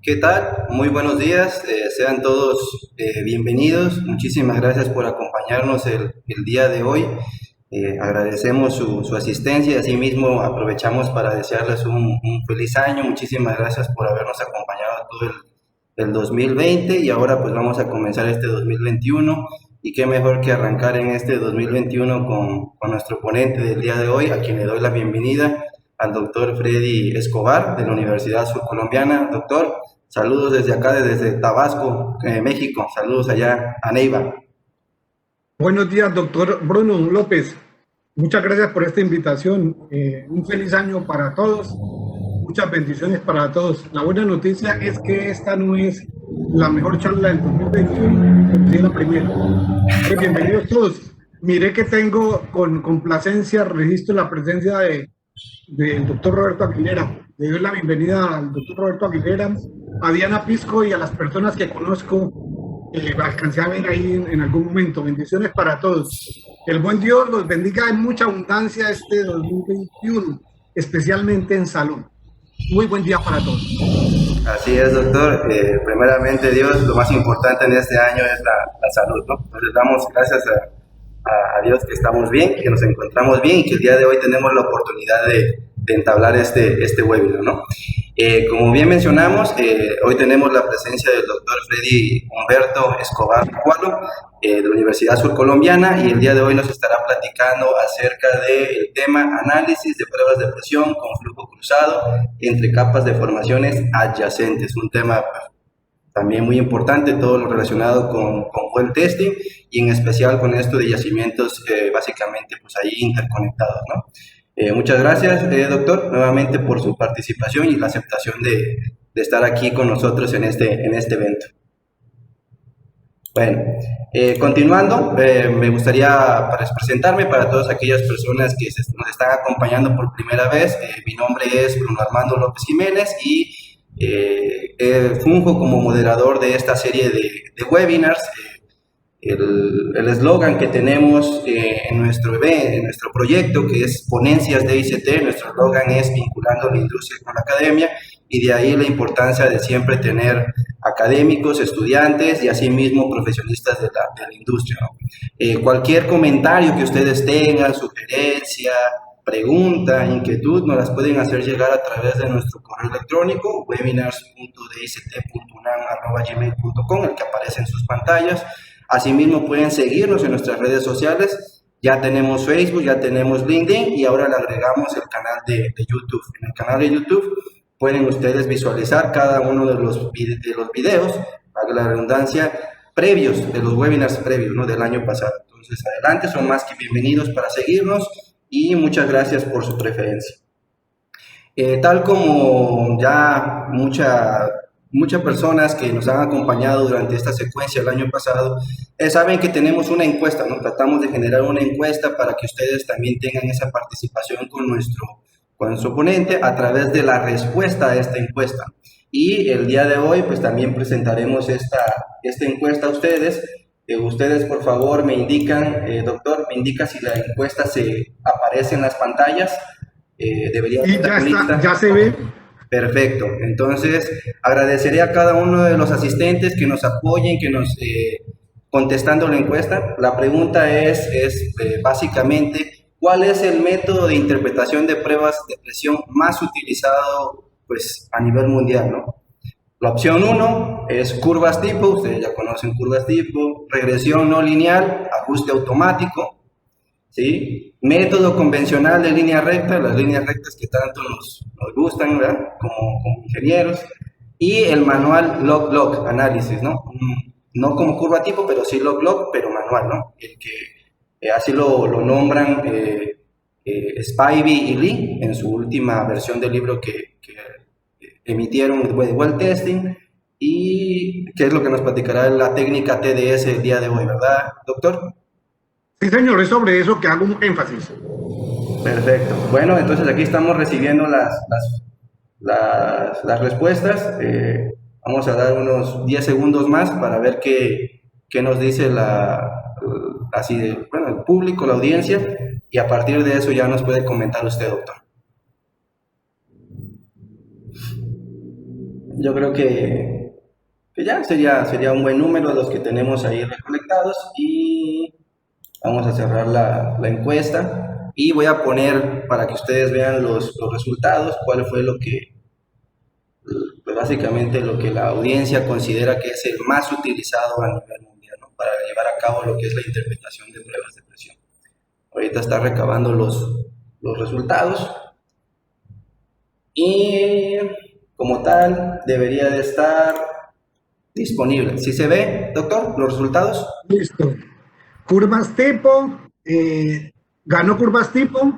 ¿Qué tal? Muy buenos días, sean todos bienvenidos. Muchísimas gracias por acompañarnos el día de hoy. Agradecemos su asistencia y asimismo aprovechamos para desearles un feliz año. Muchísimas gracias por habernos acompañado todo el 2020 y ahora pues vamos a comenzar este 2021 y qué mejor que arrancar en este 2021 con nuestro ponente del día de hoy, a quien le doy la bienvenida, al doctor Freddy Escobar de la Universidad Surcolombiana. Doctor, saludos desde acá, desde Tabasco, México. Saludos allá a Neiva. Buenos días, doctor Bruno López. Muchas gracias por esta invitación. Un feliz año para todos. Muchas bendiciones para todos. La buena noticia es que esta no es la mejor charla del 2021, pero sí la primera. Bienvenidos todos. Miré que tengo con complacencia, registro la presencia del doctor Roberto Aguilera. Le doy la bienvenida al doctor Roberto Aguilera, a Diana Pisco y a las personas que conozco, alcancé a ver ahí en algún momento. Bendiciones para todos. El buen Dios los bendiga en mucha abundancia este 2021, especialmente en salud. Muy buen día para todos. Así es, doctor. Primeramente, Dios, lo más importante en este año es la salud, ¿no? Entonces, damos gracias a Dios que estamos bien, que nos encontramos bien y que el día de hoy tenemos la oportunidad de entablar este webinar, ¿no? Como bien mencionamos, hoy tenemos la presencia del doctor Freddy Humberto Escobar Cualo, de la Universidad Surcolombiana, y el día de hoy nos estará platicando acerca del tema análisis de pruebas de presión con flujo cruzado entre capas de formaciones adyacentes, un tema también muy importante, todo lo relacionado con well testing y en especial con esto de yacimientos básicamente pues ahí interconectados, ¿no? Muchas gracias, doctor, nuevamente por su participación y la aceptación de estar aquí con nosotros en este evento. Bueno, continuando, me gustaría presentarme para todas aquellas personas que nos están acompañando por primera vez. Mi nombre es Bruno Armando López Jiménez y funjo como moderador de esta serie de webinars. El eslogan que tenemos en nuestro proyecto, que es Ponencias de ICT, nuestro eslogan es vinculando la industria con la academia, y de ahí la importancia de siempre tener académicos, estudiantes y asimismo profesionistas de la industria, ¿no? Cualquier comentario que ustedes tengan, sugerencia, pregunta, inquietud, nos las pueden hacer llegar a través de nuestro correo electrónico webinars.dict.unam@gmail.com, el que aparece en sus pantallas. Asimismo pueden seguirnos en nuestras redes sociales. Ya tenemos Facebook, ya tenemos LinkedIn y ahora le agregamos el canal de YouTube. En el canal de YouTube pueden ustedes visualizar cada uno de los videos, para la redundancia, previos, de los webinars previos, ¿no?, del año pasado. Entonces, adelante, son más que bienvenidos para seguirnos y muchas gracias por su preferencia. Tal como ya muchas personas que nos han acompañado durante esta secuencia el año pasado, saben que tenemos una encuesta, ¿no? Tratamos de generar una encuesta para que ustedes también tengan esa participación con nuestro ponente a través de la respuesta a esta encuesta. Y el día de hoy, pues también presentaremos esta encuesta a ustedes. Ustedes, por favor, me indican, doctor, me indica si la encuesta se aparece en las pantallas. Debería y ya está, ya se ve. Perfecto. Entonces, agradeceré a cada uno de los asistentes que nos apoyen, que nos contestando la encuesta. La pregunta es básicamente, ¿cuál es el método de interpretación de pruebas de presión más utilizado pues a nivel mundial, ¿no? La opción 1 es curvas tipo, ustedes ya conocen curvas tipo, regresión no lineal, ajuste automático, ¿sí? Método convencional de línea recta, las líneas rectas que tanto nos gustan, ¿verdad?, como ingenieros, y el manual log-log análisis, ¿no? No como curva tipo, pero sí log-log, pero manual, ¿no? El que así lo nombran Spivey y Lee en su última versión del libro que emitieron de well testing, y que es lo que nos platicará la técnica TDS el día de hoy, ¿verdad, doctor? Sí, señor, es sobre eso que hago un énfasis. Perfecto. Bueno, entonces aquí estamos recibiendo las respuestas. Vamos a dar unos 10 segundos más para ver qué nos dice el público, la audiencia, y a partir de eso ya nos puede comentar usted, doctor. yo creo que ya sería un buen número los que tenemos ahí recolectados y vamos a cerrar la encuesta y voy a poner para que ustedes vean los resultados, cuál fue lo que, pues básicamente lo que la audiencia considera que es el más utilizado a nivel mundial, ¿no? Para llevar a cabo lo que es la interpretación de pruebas de presión. Ahorita está recabando los resultados y como tal debería de estar disponible. ¿Sí se ve, doctor, los resultados? Listo. Curvas tipo, ganó curvas tipo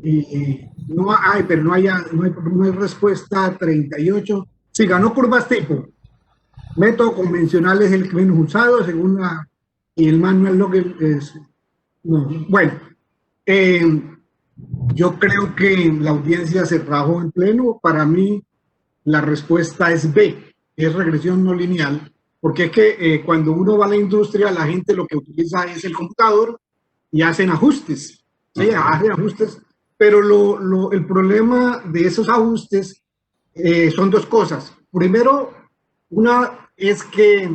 y no hay, pero no hay respuesta 38. Sí, ganó curvas tipo. Método convencional es el que menos usado, según y el manual log es, no. Bueno, yo creo que la audiencia se rajó en pleno. Para mí, la respuesta es B, es regresión no lineal, porque es que cuando uno va a la industria, la gente lo que utiliza es el computador y hacen ajustes, ¿sí? Hacen ajustes, pero el problema de esos ajustes son dos cosas. Primero, una es que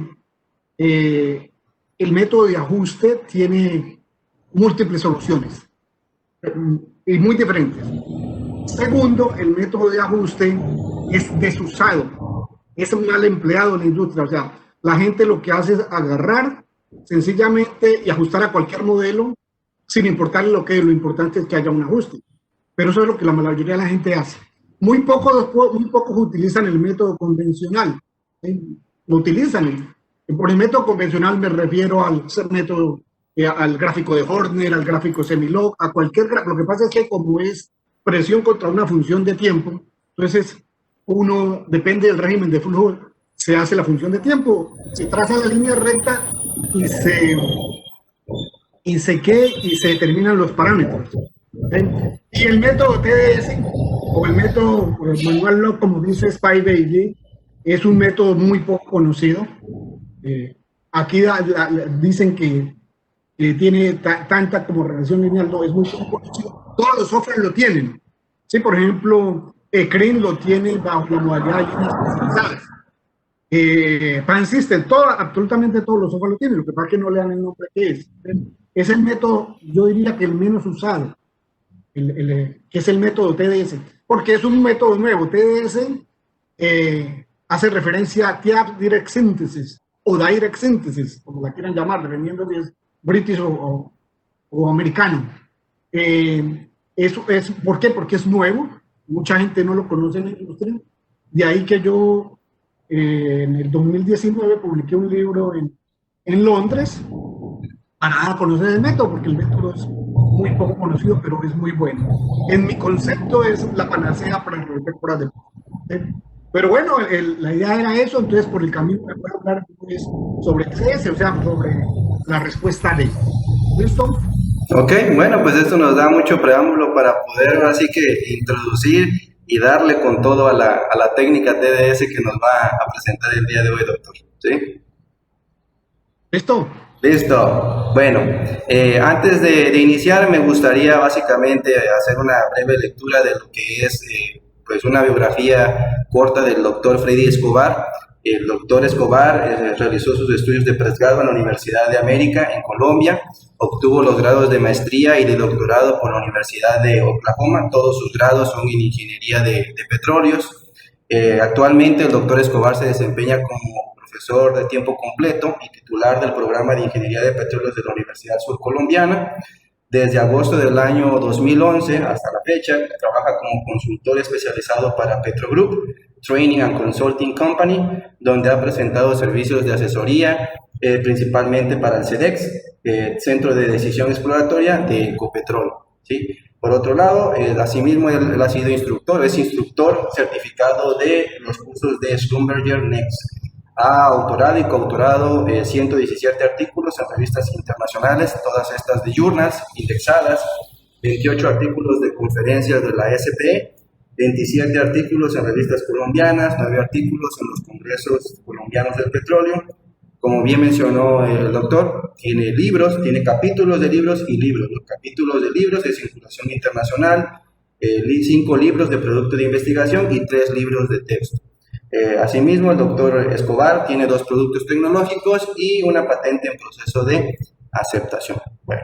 el método de ajuste tiene múltiples soluciones y muy diferentes. Segundo, el método de ajuste es desusado, es mal empleado en la industria. O sea, la gente lo que hace es agarrar sencillamente y ajustar a cualquier modelo sin importarle lo importante es que haya un ajuste. Pero eso es lo que la mayoría de la gente hace. Muy pocos utilizan el método convencional. Lo utilizan. Por el método convencional me refiero al método, al gráfico de Horner, al gráfico semilog, a cualquier gráfico. Lo que pasa es que como es presión contra una función de tiempo, entonces uno depende del régimen de flujo, se hace la función de tiempo, se traza la línea recta y se determinan los parámetros. Y el método TDS o el método manual log, como dice Spy Bailey, es un método muy poco conocido. Aquí dicen que tiene tanta como regresión lineal, no, es muy poco conocido. Todos los software lo tienen. Sí, por ejemplo, ECRIN lo tiene bajo la modalidad de líneas especializadas. PanSystem, absolutamente todos los software lo tienen, lo que pasa es que no le dan el nombre que es. Es el método, yo diría que el menos usado, que es el método TDS, porque es un método nuevo. TDS hace referencia a Tiap Direct Synthesis o Direct Synthesis, como la quieran llamar, dependiendo de si es british o americano. ¿Por qué? Porque es nuevo, mucha gente no lo conoce en la industria. De ahí que yo en el 2019 publiqué un libro en Londres para dar a conocer el método, porque el método es muy poco conocido, pero es muy bueno. En mi concepto es la panacea para resolver pruebas de... Pero bueno, la idea era eso, entonces por el camino me voy a hablar pues, sobre CS, o sea, sobre la respuesta D. ¿Listo? Ok, bueno, pues esto nos da mucho preámbulo para poder así que introducir y darle con todo a la técnica TDS que nos va a presentar el día de hoy, doctor. ¿Sí? ¿Listo? Listo. Bueno, antes de iniciar me gustaría básicamente hacer una breve lectura de lo que es pues una biografía corta del doctor Freddy Escobar. El doctor Escobar realizó sus estudios de posgrado en la Universidad de América en Colombia, obtuvo los grados de maestría y de doctorado por la Universidad de Oklahoma. Todos sus grados son en ingeniería de petróleos. Actualmente el doctor Escobar se desempeña como profesor de tiempo completo y titular del programa de ingeniería de petróleos de la Universidad Surcolombiana. Desde agosto del año 2011 hasta la fecha, trabaja como consultor especializado para Petrogroup Training and Consulting Company, donde ha presentado servicios de asesoría, principalmente para el CEDEX, Centro de Decisión Exploratoria de Ecopetrol. ¿Sí? Por otro lado, asimismo, él ha sido instructor, es instructor certificado de los cursos de Schlumberger Next. Ha autorado y coautorado 117 artículos en revistas internacionales, todas estas de journals indexadas, 28 artículos de conferencias de la SPE, 27 artículos en revistas colombianas, 9 artículos en los congresos colombianos del petróleo. Como bien mencionó el doctor, tiene libros, tiene capítulos de libros y libros. Los capítulos de libros de circulación internacional, 5 libros de producto de investigación y 3 libros de texto. Asimismo, el doctor Escobar tiene 2 productos tecnológicos y una patente en proceso de aceptación. Bueno,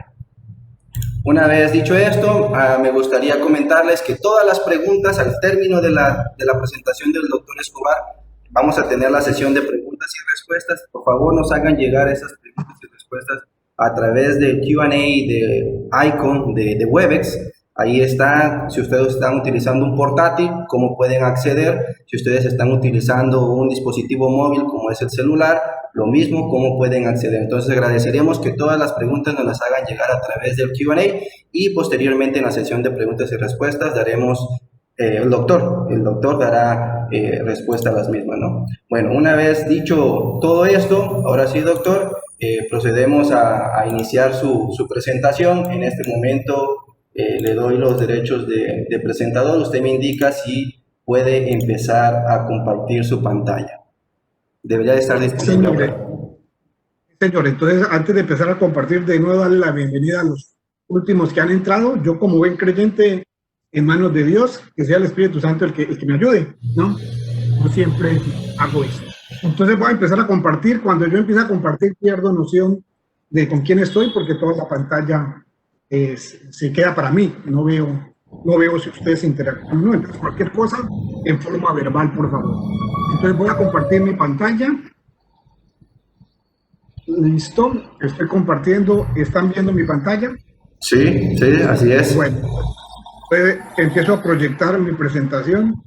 una vez dicho esto, me gustaría comentarles que todas las preguntas al término de la presentación del doctor Escobar, vamos a tener la sesión de preguntas y respuestas. Por favor, nos hagan llegar esas preguntas y respuestas a través del Q&A de Icon de Webex. Ahí está, si ustedes están utilizando un portátil, cómo pueden acceder. Si ustedes están utilizando un dispositivo móvil como es el celular, lo mismo, cómo pueden acceder. Entonces agradeceríamos que todas las preguntas nos las hagan llegar a través del Q&A y posteriormente en la sesión de preguntas y respuestas daremos, el doctor dará respuesta a las mismas, ¿no? Bueno, una vez dicho todo esto, ahora sí, doctor, procedemos a iniciar su presentación. En este momento le doy los derechos de presentador. Usted me indica si puede empezar a compartir su pantalla. Debería de estar disponible. Señor, entonces antes de empezar a compartir, de nuevo darle la bienvenida a los últimos que han entrado. Yo, como buen creyente en manos de Dios, que sea el Espíritu Santo el que me ayude, ¿no? Yo siempre hago eso. Entonces voy a empezar a compartir. Cuando yo empiezo a compartir, pierdo noción de con quién estoy, porque toda la pantalla se queda para mí. No veo si ustedes interactúan, ¿no? Entonces, cualquier cosa en forma verbal, por favor. Entonces voy a compartir mi pantalla. Listo, estoy compartiendo. ¿Están viendo mi pantalla? Sí, así es. Bueno, pues empiezo a proyectar mi presentación.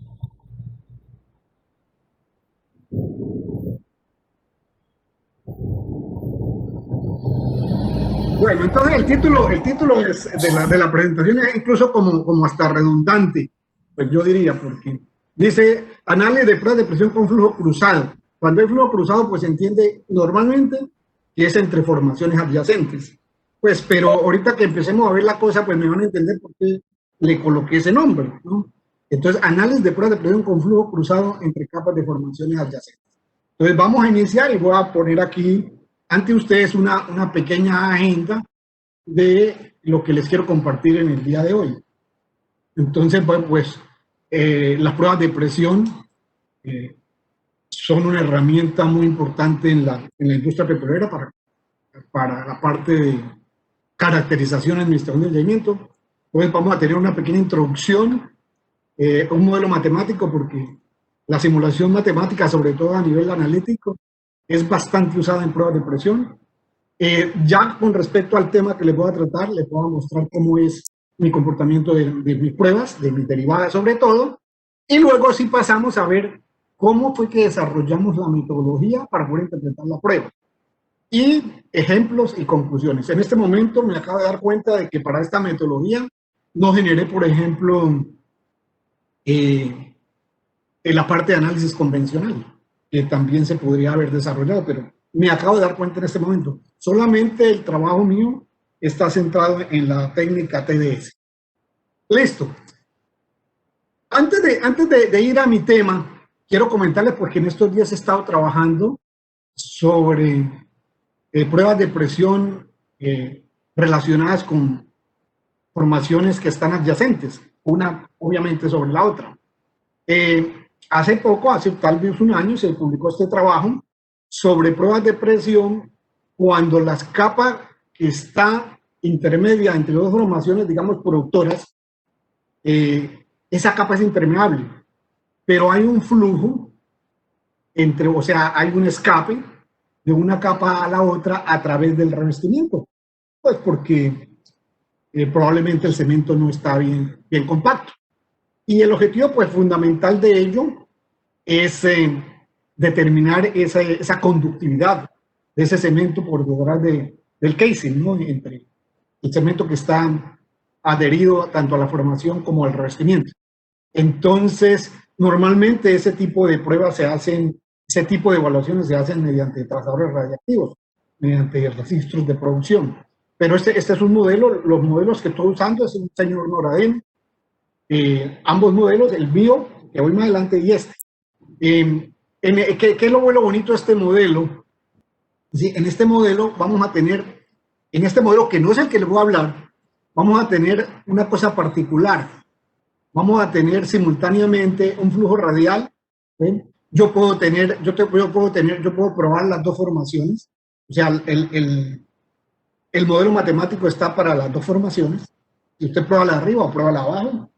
Bueno, entonces el título es de la presentación es incluso como hasta redundante, pues yo diría, porque dice análisis de pruebas de presión con flujo cruzado. Cuando hay flujo cruzado, pues se entiende normalmente que es entre formaciones adyacentes. Pues, pero ahorita que empecemos a ver la cosa, pues me van a entender por qué le coloqué ese nombre, ¿no? Entonces, análisis de pruebas de presión con flujo cruzado entre capas de formaciones adyacentes. Entonces, vamos a iniciar y voy a poner aquí ante ustedes una pequeña agenda de lo que les quiero compartir en el día de hoy. Entonces, pues las pruebas de presión son una herramienta muy importante en la industria petrolera para la parte de caracterización, administración del seguimiento. Entonces, vamos a tener una pequeña introducción, un modelo matemático, porque la simulación matemática, sobre todo a nivel analítico, es bastante usada en pruebas de presión. Ya con respecto al tema que les voy a tratar, les voy a mostrar cómo es mi comportamiento de mis pruebas, de mis derivadas sobre todo, y luego sí pasamos a ver cómo fue que desarrollamos la metodología para poder interpretar la prueba. Y ejemplos y conclusiones. En este momento me acabo de dar cuenta de que para esta metodología no generé, por ejemplo, en la parte de análisis convencional, que también se podría haber desarrollado, pero me acabo de dar cuenta en este momento. Solamente el trabajo mío está centrado en la técnica TDS. Listo. Antes de ir a mi tema, quiero comentarles, porque en estos días he estado trabajando sobre pruebas de presión relacionadas con formaciones que están adyacentes, una obviamente sobre la otra. Hace poco, hace tal vez un año, se publicó este trabajo sobre pruebas de presión cuando las capas que está intermedia entre dos formaciones, digamos, productoras, esa capa es impermeable, pero hay un flujo entre, o sea, hay un escape de una capa a la otra a través del revestimiento, pues porque probablemente el cemento no está bien compacto. Y el objetivo, pues, fundamental de ello es determinar esa conductividad de ese cemento por detrás del casing, ¿no? Entre el cemento que está adherido tanto a la formación como al revestimiento. Entonces, normalmente ese tipo de pruebas se hacen, ese tipo de evaluaciones se hacen mediante trazadores radiactivos, mediante registros de producción. Pero este es un modelo, los modelos que estoy usando es un señor Noradén, ambos modelos, el mío, que voy más adelante, y este. ¿Qué es lo bonito de este modelo? Sí, en este modelo vamos a tener, en este modelo que no es el que les voy a hablar, vamos a tener una cosa particular. Vamos a tener simultáneamente un flujo radial, ¿sí? yo puedo probar las dos formaciones. O sea, el modelo matemático está para las dos formaciones. Y usted prueba la de arriba o prueba la de abajo.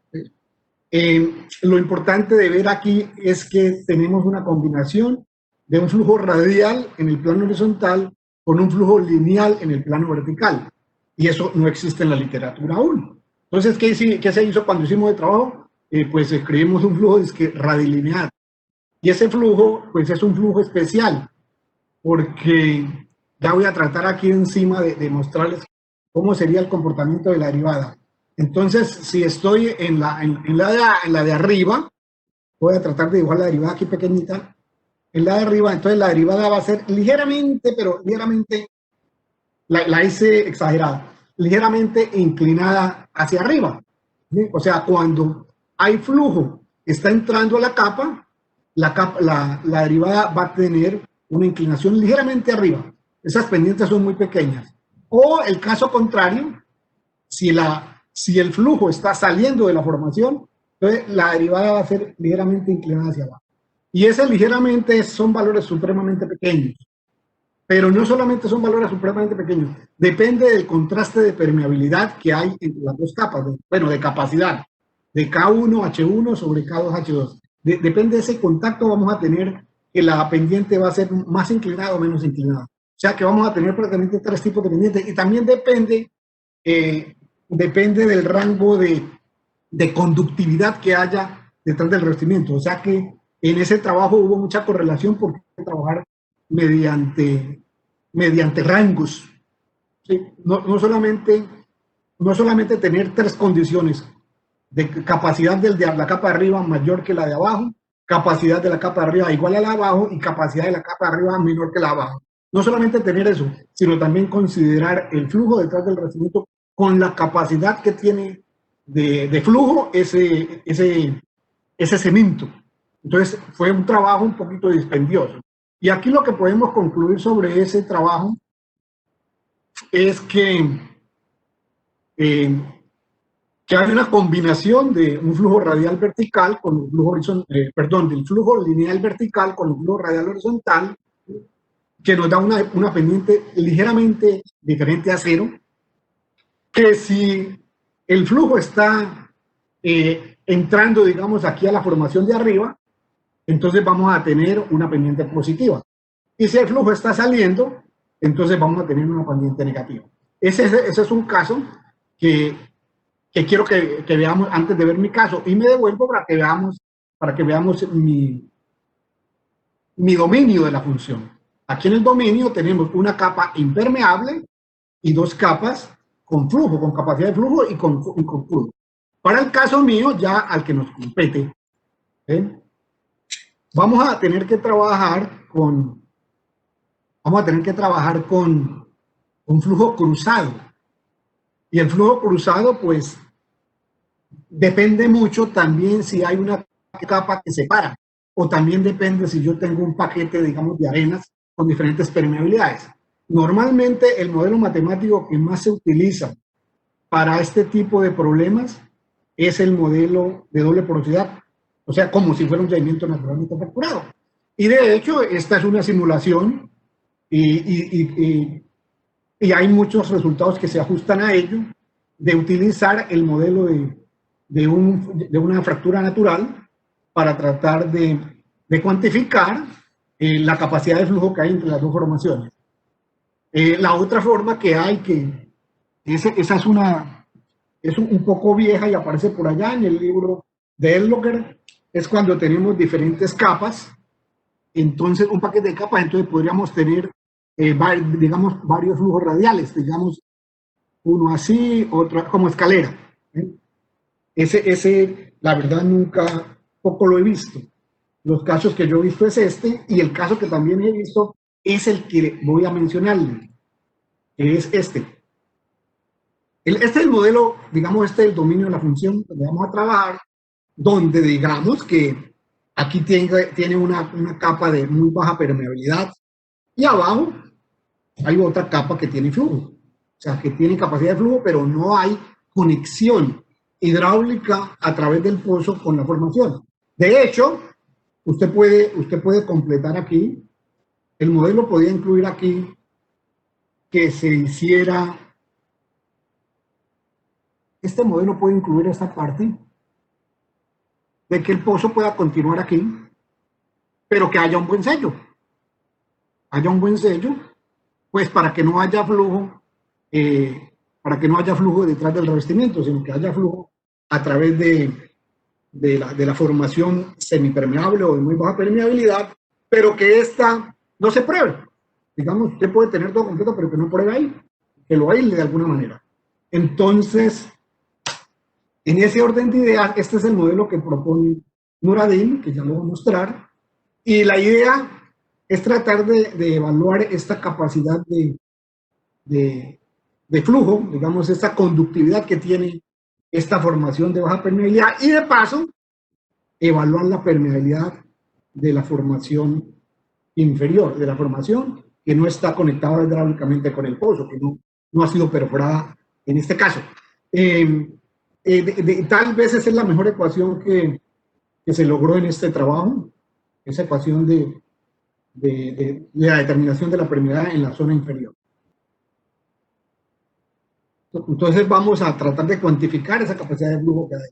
Lo importante de ver aquí es que tenemos una combinación de un flujo radial en el plano horizontal con un flujo lineal en el plano vertical. Y eso no existe en la literatura aún. Entonces, ¿qué se hizo cuando hicimos el trabajo? Pues escribimos un flujo radilineal. Y ese flujo, pues es un flujo especial, porque ya voy a tratar aquí encima de mostrarles cómo sería el comportamiento de la derivada. Entonces, si estoy en la de arriba, voy a tratar de dibujar la derivada aquí pequeñita. En la de arriba, entonces la derivada va a ser ligeramente, pero ligeramente, la hice exagerada, ligeramente inclinada hacia arriba. ¿Sí? O sea, cuando hay flujo que está entrando a la capa, la derivada va a tener una inclinación ligeramente arriba. Esas pendientes son muy pequeñas. O el caso contrario, si el flujo está saliendo de la formación, entonces la derivada va a ser ligeramente inclinada hacia abajo. Y ese ligeramente son valores supremamente pequeños. Pero no solamente son valores supremamente pequeños, depende del contraste de permeabilidad que hay entre las dos capas, de capacidad, de K1H1 sobre K2H2. Depende de ese contacto, vamos a tener que la pendiente va a ser más inclinada o menos inclinada. O sea que vamos a tener prácticamente tres tipos de pendientes. Y también depende del rango de conductividad que haya detrás del revestimiento. O sea que en ese trabajo hubo mucha correlación porque hay que trabajar mediante rangos. ¿Sí? No solamente tener tres condiciones de capacidad de la capa de arriba mayor que la de abajo, capacidad de la capa de arriba igual a la de abajo y capacidad de la capa de arriba menor que la de abajo. No solamente tener eso, sino también considerar el flujo detrás del revestimiento con la capacidad que tiene de flujo ese cemento. Entonces fue un trabajo un poquito dispendioso. Y aquí lo que podemos concluir sobre ese trabajo es que hay una combinación de un flujo radial vertical con un flujo del flujo lineal vertical con un flujo radial horizontal, que nos da una pendiente ligeramente diferente a cero, que si el flujo está entrando, digamos, aquí a la formación de arriba, entonces vamos a tener una pendiente positiva. Y si el flujo está saliendo, entonces vamos a tener una pendiente negativa. Ese es un caso que quiero que veamos antes de ver mi caso. Y me devuelvo para que veamos mi dominio de la función. Aquí en el dominio tenemos una capa impermeable y dos capas con flujo, con capacidad de flujo y con flujo. Para el caso mío, ya al que nos compete, vamos a tener que trabajar con un flujo cruzado. Y el flujo cruzado, pues, depende mucho también si hay una capa que separa, o también depende si yo tengo un paquete, digamos, de arenas con diferentes permeabilidades. Normalmente el modelo matemático que más se utiliza para este tipo de problemas es el modelo de doble porosidad, o sea, como si fuera un sedimento naturalmente fracturado. Y de hecho, esta es una simulación y hay muchos resultados que se ajustan a ello, de utilizar el modelo de una fractura natural para tratar de cuantificar la capacidad de flujo que hay entre las dos formaciones. La otra forma que hay, esa es un poco vieja y aparece por allá en el libro de Erlocker, es cuando tenemos diferentes capas, entonces un paquete de capas, entonces podríamos tener, digamos, varios flujos radiales, digamos, uno así, otro como escalera. Ese, la verdad, poco lo he visto. Los casos que yo he visto es este, y el caso que también he visto es el que voy a mencionarle, que es este. Este es el modelo, digamos, este es el dominio de la función donde vamos a trabajar, donde digamos que aquí tiene una capa de muy baja permeabilidad y abajo hay otra capa que tiene flujo, o sea, que tiene capacidad de flujo, pero no hay conexión hidráulica a través del pozo con la formación. De hecho, usted puede completar aquí. El modelo podía incluir aquí que se hiciera, este modelo puede incluir esta parte de que el pozo pueda continuar aquí, pero que haya un buen sello. Haya un buen sello, pues para que no haya flujo, para que no haya flujo detrás del revestimiento, sino que haya flujo a través de la formación semipermeable o de muy baja permeabilidad, pero que esta no se pruebe. Digamos, usted puede tener todo completo, pero que no pruebe ahí, que lo aísle de alguna manera. Entonces, en ese orden de ideas, este es el modelo que propone Nuradin, que ya lo voy a mostrar, y la idea es tratar de evaluar esta capacidad de flujo, digamos, esta conductividad que tiene esta formación de baja permeabilidad y de paso evaluar la permeabilidad de la formación inferior, de la formación que no está conectada hidráulicamente con el pozo, que no ha sido perforada en este caso. Tal vez esa es la mejor ecuación que se logró en este trabajo, esa ecuación de la determinación de la permeabilidad en la zona inferior. Entonces vamos a tratar de cuantificar esa capacidad de flujo que hay.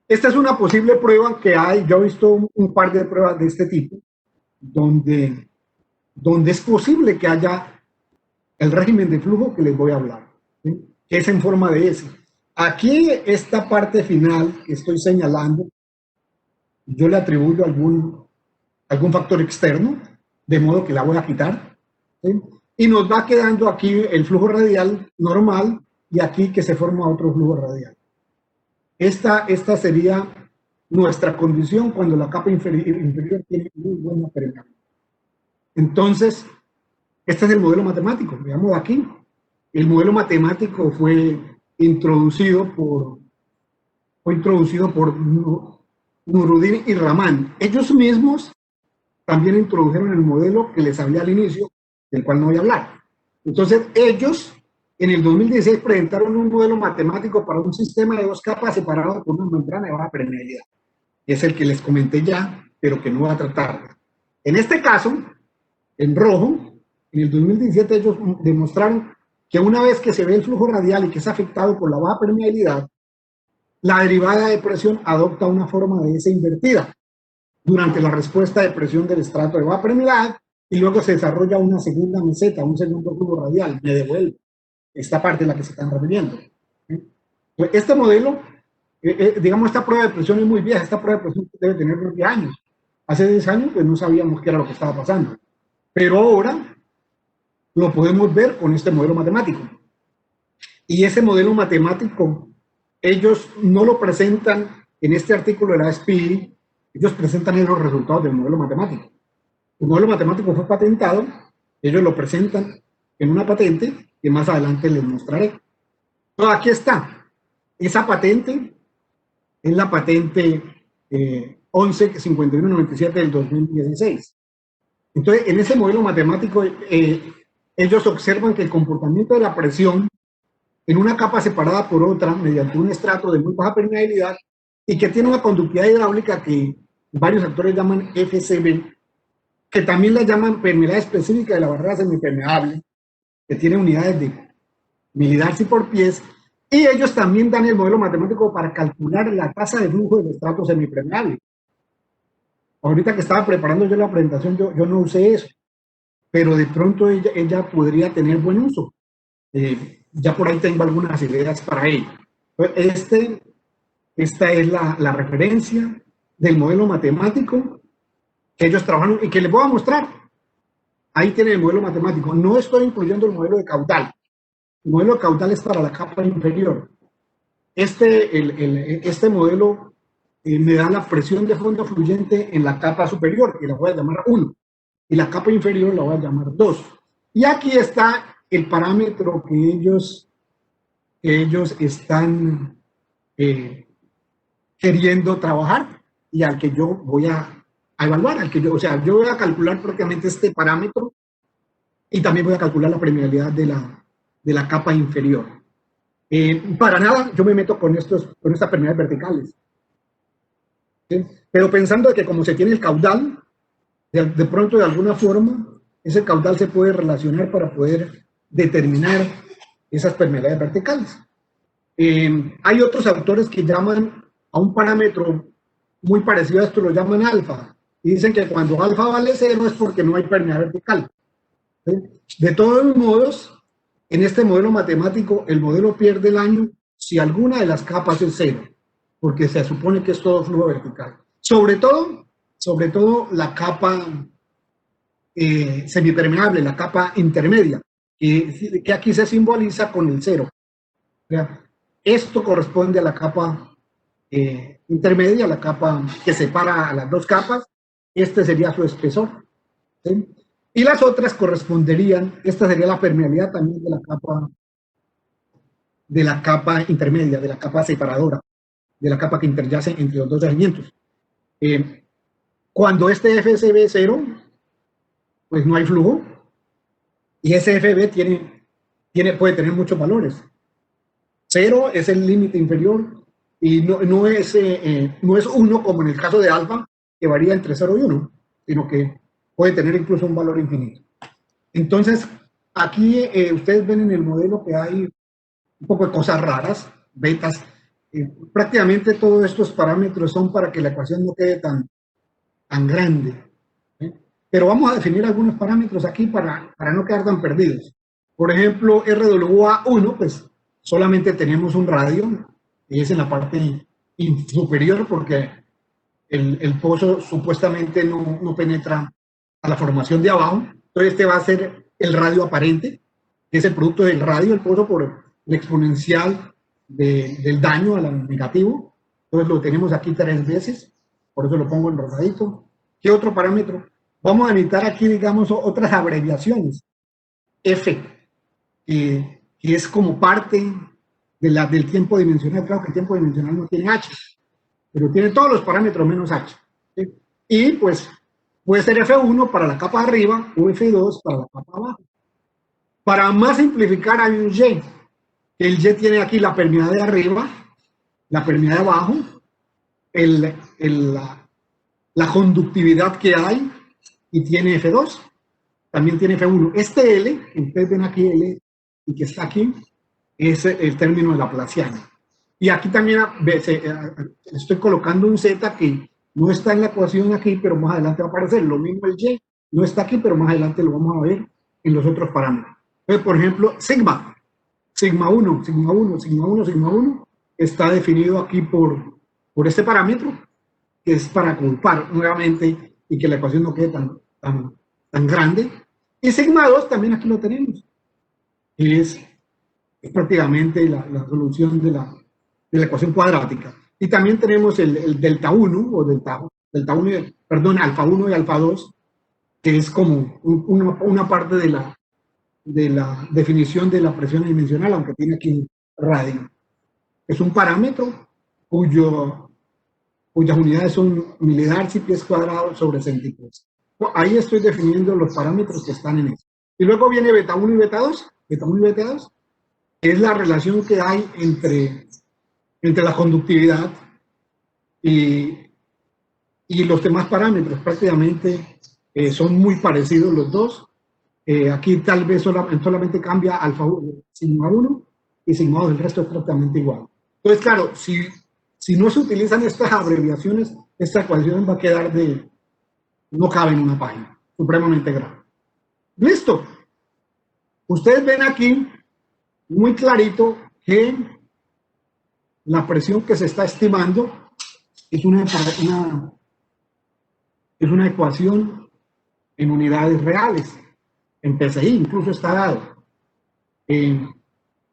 Esta es una posible prueba que hay, yo he visto un par de pruebas de este tipo, donde es posible que haya el régimen de flujo que les voy a hablar, ¿sí? Que es en forma de S. Aquí, esta parte final que estoy señalando, yo le atribuyo algún factor externo, de modo que la voy a quitar, ¿sí? Y nos va quedando aquí el flujo radial normal y aquí que se forma otro flujo radial. Esta sería nuestra condición cuando la capa inferior tiene muy buena permeabilidad. Entonces, este es el modelo matemático, veamos aquí. El modelo matemático fue introducido por Nuruddin y Rahman. Ellos mismos también introdujeron el modelo que les hablé al inicio, del cual no voy a hablar. Entonces, ellos en el 2016 presentaron un modelo matemático para un sistema de dos capas separado por una membrana de baja permeabilidad. Es el que les comenté ya, pero que no voy a tratar. En este caso, en rojo, en el 2017 ellos demostraron que una vez que se ve el flujo radial y que es afectado por la baja permeabilidad, la derivada de presión adopta una forma de S invertida durante la respuesta de presión del estrato de baja permeabilidad y luego se desarrolla una segunda meseta, un segundo flujo radial, me devuelve esta parte a la que se están refiriendo. Este modelo, digamos, esta prueba de presión es muy vieja, esta prueba de presión debe tener 10 años. Hace 10 años pues no sabíamos qué era lo que estaba pasando, pero ahora lo podemos ver con este modelo matemático. Y ese modelo matemático, ellos no lo presentan en este artículo de la SPI, ellos presentan los resultados del modelo matemático. El modelo matemático fue patentado, ellos lo presentan en una patente que más adelante les mostraré. Pero aquí está, esa patente es la patente 115197 del 2016. Entonces, en ese modelo matemático, ellos observan que el comportamiento de la presión en una capa separada por otra mediante un estrato de muy baja permeabilidad y que tiene una conductividad hidráulica que varios autores llaman FCB, que también la llaman permeabilidad específica de la barrera semipermeable, que tiene unidades de milidarcy por pies, y ellos también dan el modelo matemático para calcular la tasa de flujo del estrato semipermeable. Ahorita que estaba preparando yo la presentación, yo no usé eso, pero de pronto ella podría tener buen uso. Ya por ahí tengo algunas ideas para ello. Esta es la referencia del modelo matemático que ellos trabajaron y que les voy a mostrar. Ahí tienen el modelo matemático. No estoy incluyendo el modelo de caudal. El modelo de caudal es para la capa inferior. Este modelo me da la presión de fondo fluyente en la capa superior, que la voy a llamar 1, y la capa inferior la voy a llamar 2. Y aquí está el parámetro que ellos están queriendo trabajar y al que yo voy a evaluar, o sea, yo voy a calcular prácticamente este parámetro y también voy a calcular la permeabilidad de la capa inferior. Para nada yo me meto con estas permeabilidades verticales. ¿sí? Pero pensando que como se tiene el caudal, de pronto de alguna forma, ese caudal se puede relacionar para poder determinar esas permeabilidades verticales. Hay otros autores que llaman a un parámetro muy parecido a esto, lo llaman alfa, y dicen que cuando alfa vale 0 es porque no hay permeabilidad vertical. ¿Sí? De todos modos, en este modelo matemático, el modelo pierde el año si alguna de las capas es 0, porque se supone que es todo flujo vertical. Sobre todo la capa semipermeable, la capa intermedia, que aquí se simboliza con el 0. O sea, esto corresponde a la capa intermedia, la capa que separa a las dos capas. Este sería su espesor. ¿Sí? Y las otras corresponderían, esta sería la permeabilidad también de la capa intermedia, de la capa separadora, de la capa que interyace entre los dos segmentos. Cuando este FSB es 0, pues no hay flujo, y ese FB puede tener muchos valores. 0 es el límite inferior, y no es 1 como en el caso de alfa, que varía entre 0 y 1, sino que puede tener incluso un valor infinito. Entonces, aquí ustedes ven en el modelo que hay un poco de cosas raras, betas. Prácticamente todos estos parámetros son para que la ecuación no quede tan grande. ¿Eh? Pero vamos a definir algunos parámetros aquí para no quedar tan perdidos. Por ejemplo, RWA1, pues solamente tenemos un radio, y es en la parte superior porque el pozo supuestamente no penetra a la formación de abajo. Entonces este va a ser el radio aparente, que es el producto del radio, el pozo por el exponencial del daño al negativo. Entonces lo tenemos aquí 3 veces, por eso lo pongo en rosadito. ¿Qué otro parámetro? Vamos a necesitar aquí, digamos, otras abreviaciones. F, que es como parte del tiempo dimensional. Claro que el tiempo dimensional no tiene H, pero tiene todos los parámetros menos H. ¿Sí? Y pues puede ser F1 para la capa de arriba o F2 para la capa de abajo. Para más simplificar hay un Y. El Y tiene aquí la permeabilidad de arriba, la permeabilidad de abajo, la conductividad que hay, y tiene F2, también tiene F1. Este L, que ustedes ven aquí, L, y que está aquí, es el término de Laplaciano. Y aquí también estoy colocando un Z que no está en la ecuación aquí, pero más adelante va a aparecer. Lo mismo el Y, no está aquí, pero más adelante lo vamos a ver en los otros parámetros. Entonces, por ejemplo, sigma 1, sigma 1, sigma 1, sigma 1, está definido aquí por este parámetro, que es para agrupar nuevamente y que la ecuación no quede tan grande. Y sigma 2 también aquí lo tenemos, que es prácticamente la solución de la ecuación cuadrática. Y también tenemos el delta 1, o delta 1, perdón, alfa 1 y alfa 2, que es como una parte de la definición de la presión dimensional, aunque tiene aquí radio. Es un parámetro cuyas unidades son milidards y pies cuadrados sobre centímetros. Ahí estoy definiendo los parámetros que están en eso. Y luego viene beta 1 y beta 2, beta 1 y beta 2, que es la relación que hay entre la conductividad y los demás parámetros. Prácticamente son muy parecidos los dos. Aquí tal vez solamente cambia alfa 1, sigma 1 y sigma 2, el resto es prácticamente igual. Entonces, claro, si no se utilizan estas abreviaciones, esta ecuación va a quedar no cabe en una página, supremamente grave. Listo. Ustedes ven aquí muy clarito que la presión que se está estimando es una ecuación en unidades reales, en PSI, incluso está dado.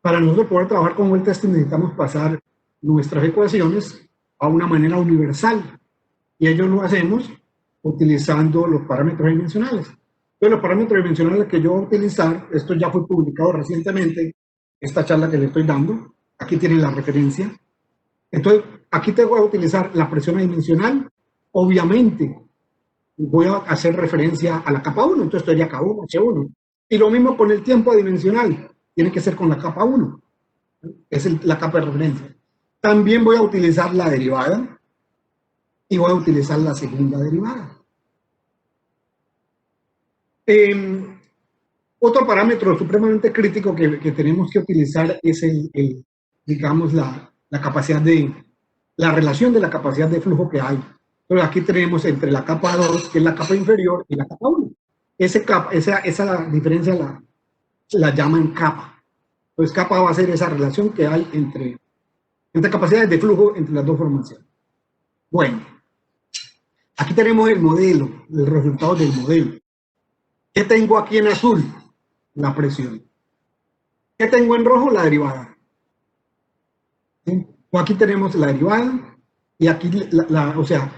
Para nosotros poder trabajar con el testing necesitamos pasar nuestras ecuaciones a una manera universal, y ello lo hacemos utilizando los parámetros dimensionales. Entonces, los parámetros dimensionales que yo voy a utilizar, esto ya fue publicado recientemente, esta charla que le estoy dando, aquí tienen la referencia. Entonces, aquí te voy a utilizar la presión dimensional, obviamente voy a hacer referencia a la capa 1, entonces esto sería K1, H1. Y lo mismo con el tiempo dimensional, tiene que ser con la capa 1, es la capa de referencia. También voy a utilizar la derivada, y voy a utilizar la segunda derivada. Otro parámetro supremamente crítico que tenemos que utilizar es digamos, la capacidad la relación de la capacidad de flujo que hay. Entonces aquí tenemos entre la capa 2, que es la capa inferior, y la capa 1. Esa diferencia la llaman capa. Entonces capa va a ser esa relación que hay entre capacidades de flujo entre las dos formaciones. Bueno, aquí tenemos el modelo, el resultado del modelo. ¿Qué tengo aquí en azul? La presión. ¿Qué tengo en rojo? La derivada. ¿Sí? Aquí tenemos la derivada y aquí, o sea,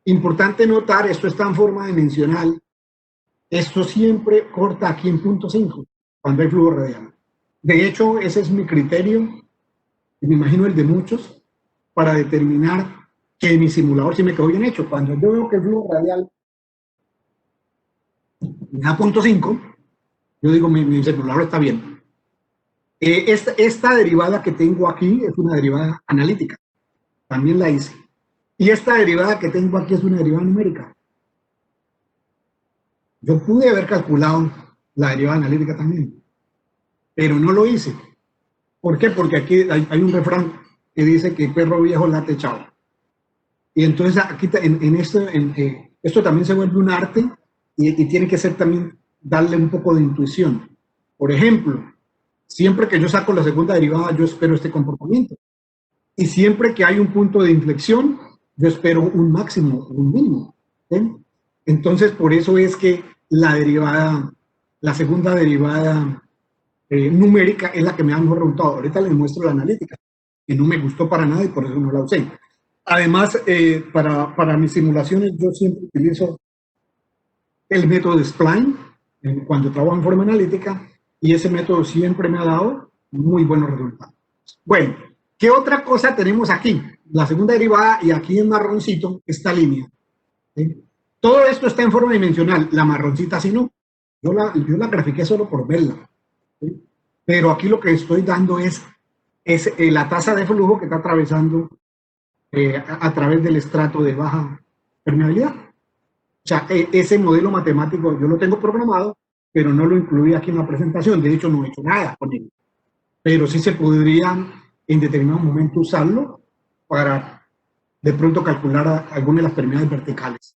importante notar, esto está en forma dimensional. Esto siempre corta aquí en punto 5, cuando hay flujo radial. De hecho, ese es mi criterio, y me imagino el de muchos, para determinar que mi simulador sí me quedó bien hecho. Cuando yo veo que el flujo radial me da punto 5, yo digo, mi simulador está bien. Esta derivada que tengo aquí es una derivada analítica, también la hice. Y esta derivada que tengo aquí es una derivada numérica. Yo pude haber calculado la derivada analítica también, pero no lo hice. ¿Por qué? Porque aquí hay un refrán que dice que perro viejo late chao. Y entonces aquí esto también se vuelve un arte y tiene que ser también darle un poco de intuición. Por ejemplo, siempre que yo saco la segunda derivada, yo espero este comportamiento. Y siempre que hay un punto de inflexión, yo espero un máximo, un mínimo. ¿Sí? Entonces, por eso es que la segunda derivada numérica es la que me da mejor resultado. Ahorita les muestro la analítica, que no me gustó para nada y por eso no la usé. Además, para mis simulaciones yo siempre utilizo el método de Spline cuando trabajo en forma analítica y ese método siempre me ha dado muy buenos resultados. Bueno, ¿qué otra cosa tenemos aquí? La segunda derivada y aquí en marroncito esta línea. ¿Sí? Todo esto está en forma dimensional, la marroncita sí no. Yo la grafiqué solo por verla. ¿Sí? Pero aquí lo que estoy dando es la tasa de flujo que está atravesando a través del estrato de baja permeabilidad. O sea, ese modelo matemático yo lo tengo programado, pero no lo incluí aquí en la presentación. De hecho, no he hecho nada con él. Pero sí se podría en determinado momento usarlo para de pronto calcular algunas de las permeabilidades verticales.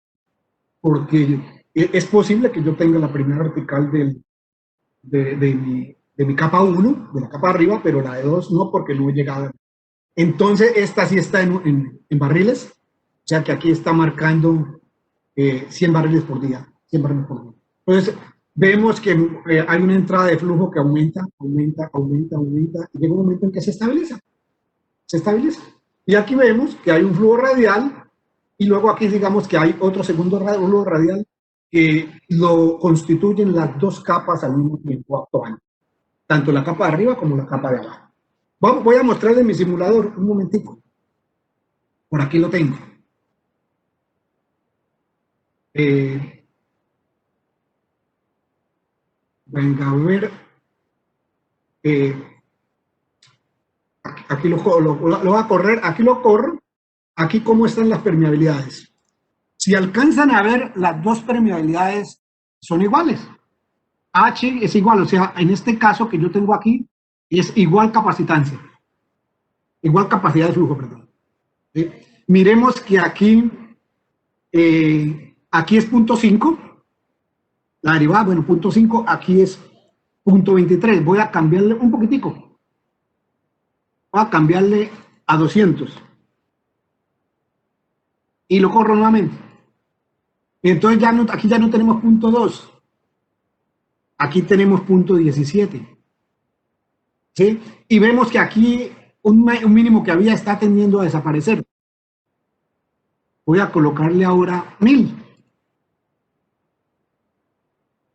Porque es posible que yo tenga la permeabilidad vertical de mi capa 1, de la capa arriba, pero la de 2 no, porque no he llegado. Entonces, esta sí está en barriles, o sea que aquí está marcando 100 barriles por día. 100 barriles por día. Entonces, vemos que hay una entrada de flujo que aumenta, y llega un momento en que se estabiliza. Se estabiliza. Y aquí vemos que hay un flujo radial, y luego aquí digamos que hay otro segundo flujo radial que lo constituyen las dos capas al mismo tiempo actuando, tanto la capa de arriba como la capa de abajo. Voy a mostrarles mi simulador un momentico. Por aquí lo tengo. Venga a ver. Aquí lo voy a correr. Aquí lo corro. Aquí cómo están las permeabilidades. Si alcanzan a ver, las dos permeabilidades son iguales. H es igual, o sea, en este caso que yo tengo aquí, es igual capacitancia. Igual capacidad de flujo, perdón. ¿Sí? Miremos que aquí, aquí es punto 5, la derivada, bueno, punto 5, aquí es punto 23. Voy a cambiarle un poquitico. Voy a cambiarle a 200. Y lo corro nuevamente. Y entonces ya no, aquí ya no tenemos punto 2. Aquí tenemos punto 17. ¿Sí? Y vemos que aquí un mínimo que había está tendiendo a desaparecer. Voy a colocarle ahora 1000.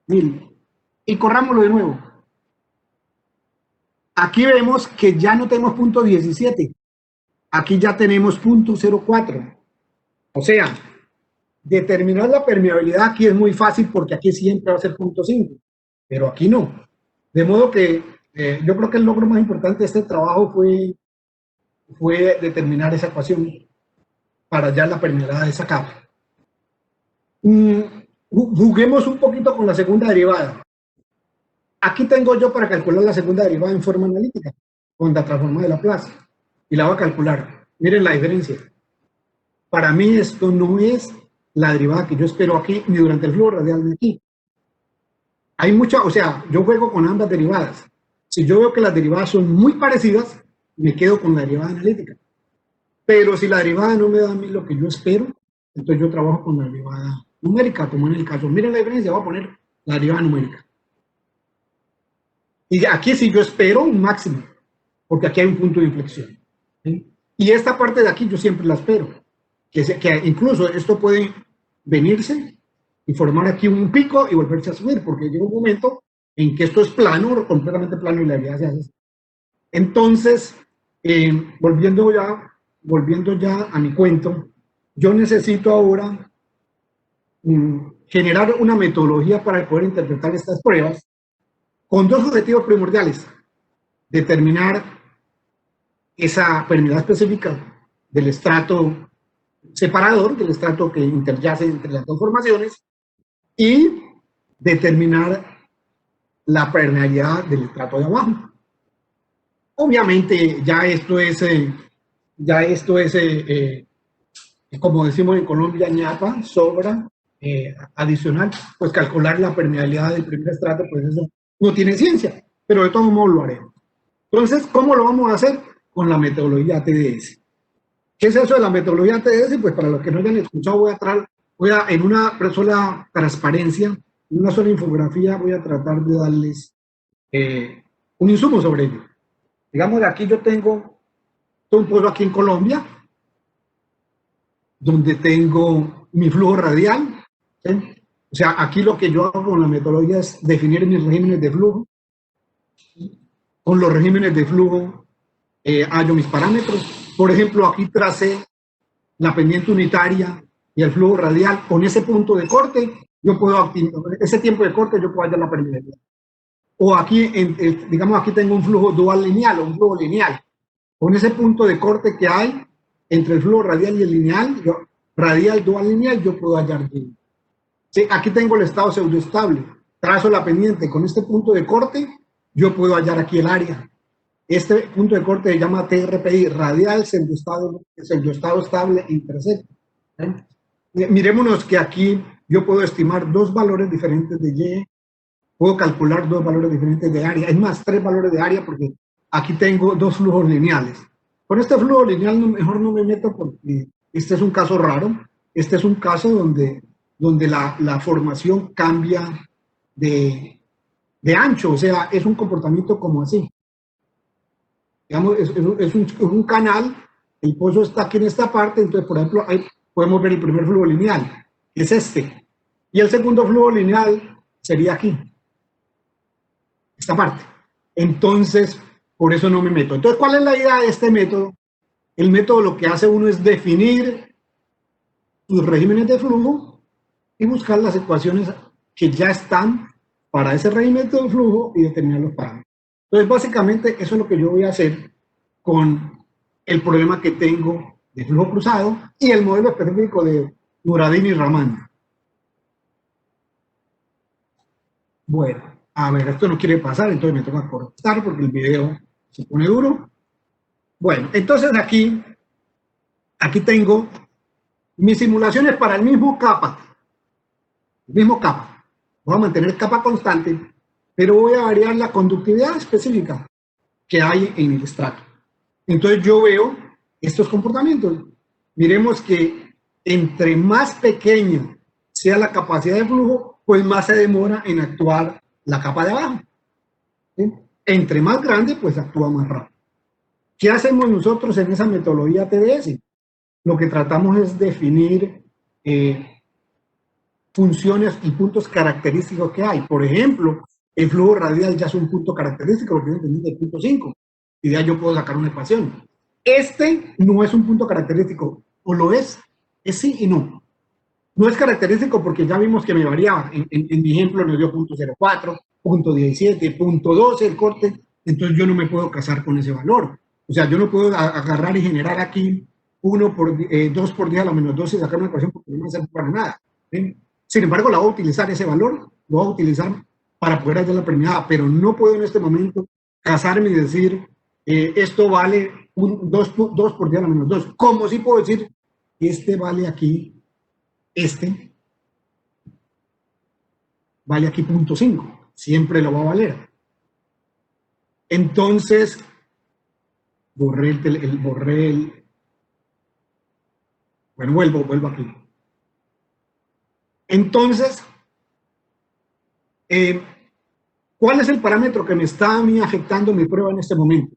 1000. Y corrámoslo de nuevo. Aquí vemos que ya no tenemos punto 17. Aquí ya tenemos punto 04. O sea, determinar la permeabilidad aquí es muy fácil porque aquí siempre va a ser punto 5. Pero aquí no. De modo que yo creo que el logro más importante de este trabajo fue determinar esa ecuación. para hallar la permeabilidad de esa capa. Juguemos un poquito con la segunda derivada. Aquí tengo yo para calcular la segunda derivada en forma analítica, con la transformada de Laplace, y la voy a calcular. Miren la diferencia. Para mí esto no es la derivada que yo espero aquí, ni durante el flujo radial de aquí. Hay mucha, o sea, yo juego con ambas derivadas. Si yo veo que las derivadas son muy parecidas, me quedo con la derivada analítica. Pero si la derivada no me da a mí lo que yo espero, entonces yo trabajo con la derivada numérica, como en el caso. Miren la diferencia, voy a poner la derivada numérica. Y aquí sí yo espero un máximo, porque aquí hay un punto de inflexión. ¿Sí? Y esta parte de aquí yo siempre la espero. Que incluso esto puede venirse y formar aquí un pico y volverse a subir, porque llega un momento en que esto es plano, completamente plano, y la derivada se hace así. Entonces, volviendo ya a mi cuento, yo necesito ahora generar una metodología para poder interpretar estas pruebas con dos objetivos primordiales: determinar esa permeabilidad específica del estrato separador, del estrato que interyace entre las dos formaciones, y determinar la permeabilidad del estrato de abajo. Obviamente ya esto es como decimos en Colombia, ñapa, sobra, adicional, pues calcular la permeabilidad del primer estrato, pues eso no tiene ciencia, pero de todos modos lo haremos. Entonces, ¿cómo lo vamos a hacer? Con la metodología TDS. ¿Qué es eso de la metodología TDS? Pues para los que no hayan escuchado, en una sola transparencia, en una sola infografía, voy a tratar de darles un insumo sobre ello. Digamos, aquí yo tengo un pueblo aquí en Colombia, donde tengo mi flujo radial, ¿sí? O sea, aquí lo que yo hago con la metodología es definir mis regímenes de flujo. Con los regímenes de flujo hallo mis parámetros. Por ejemplo, aquí tracé la pendiente unitaria y el flujo radial. Con ese punto de corte, yo puedo ese tiempo de corte yo puedo hallar la permeabilidad. O aquí, digamos, aquí tengo un flujo dual lineal o un flujo lineal. Con ese punto de corte que hay entre el flujo radial y el lineal, radial dual lineal, yo puedo hallar. Sí, aquí tengo el estado pseudoestable. Trazo la pendiente. Con este punto de corte, yo puedo hallar aquí el área. Este punto de corte se llama TRPI, radial pseudoestado estable intersecto. Miremonos que aquí yo puedo estimar dos valores diferentes de Y, puedo calcular dos valores diferentes de área, es más, tres valores de área, porque aquí tengo dos flujos lineales. Con este flujo lineal mejor no me meto, porque este es un caso raro. Este es un caso donde la formación cambia de ancho, o sea, es un comportamiento como así. Digamos, es un canal, el pozo está aquí en esta parte, entonces, por ejemplo, ahí podemos ver el primer flujo lineal, que es este, y el segundo flujo lineal sería aquí, esta parte. Entonces, por eso no me meto. Entonces, ¿cuál es la idea de este método? El método lo que hace uno es definir sus regímenes de flujo y buscar las ecuaciones que ya están para ese régimen de flujo y determinar los parámetros. Entonces, básicamente, eso es lo que yo voy a hacer con el problema que tengo de flujo cruzado y el modelo específico de Nuradin y Raman. Bueno, a ver, esto no quiere pasar, entonces me toca cortar porque el video se pone duro. Bueno, entonces aquí tengo mis simulaciones para el mismo capa. Voy a mantener capa constante, pero voy a variar la conductividad específica que hay en el estrato. Entonces yo veo estos comportamientos. Miremos que entre más pequeña sea la capacidad de flujo, pues más se demora en actuar la capa de abajo. ¿Sí? Entre más grande, pues actúa más rápido. ¿Qué hacemos nosotros en esa metodología TDS? Lo que tratamos es definir funciones y puntos característicos que hay. Por ejemplo, el flujo radial ya es un punto característico, porque es el punto 5, y de ahí yo puedo sacar una ecuación. Este no es un punto característico, o lo es sí y no. No es característico porque ya vimos que me variaba. En mi ejemplo me dio punto 0,4, punto 17, punto 12 el corte, entonces yo no me puedo casar con ese valor. O sea, yo no puedo agarrar y generar aquí 2 por 10 a la menos 12 y sacar una ecuación porque no me sirve para nada. ¿Sí? Sin embargo, la voy a utilizar ese valor, lo voy a utilizar para poder hacer la premiada, pero no puedo en este momento casarme y decir, esto vale 2 por 10 a la menos 2. Como si puedo decir, este vale aquí, este vale aquí 0.5. Siempre lo va a valer. Entonces, borré bueno, vuelvo aquí. Entonces, ¿cuál es el parámetro que me está a mí afectando mi prueba en este momento?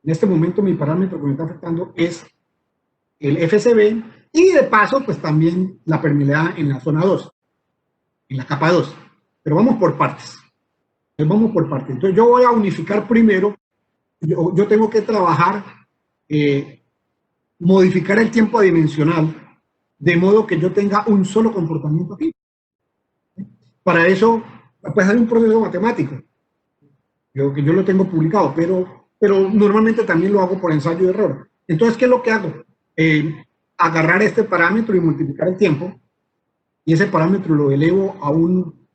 En este momento mi parámetro que me está afectando es el FCB y de paso pues también la permeabilidad en la zona 2, en la capa 2. Pero vamos por partes. Entonces yo voy a unificar primero, yo tengo que trabajar, modificar el tiempo adimensional de modo que yo tenga un solo comportamiento aquí. Para eso pues hay un proceso matemático, yo lo tengo publicado, pero normalmente también lo hago por ensayo y error. Entonces, ¿qué es lo que hago? Agarrar este parámetro y multiplicar el tiempo, y ese parámetro lo elevo a un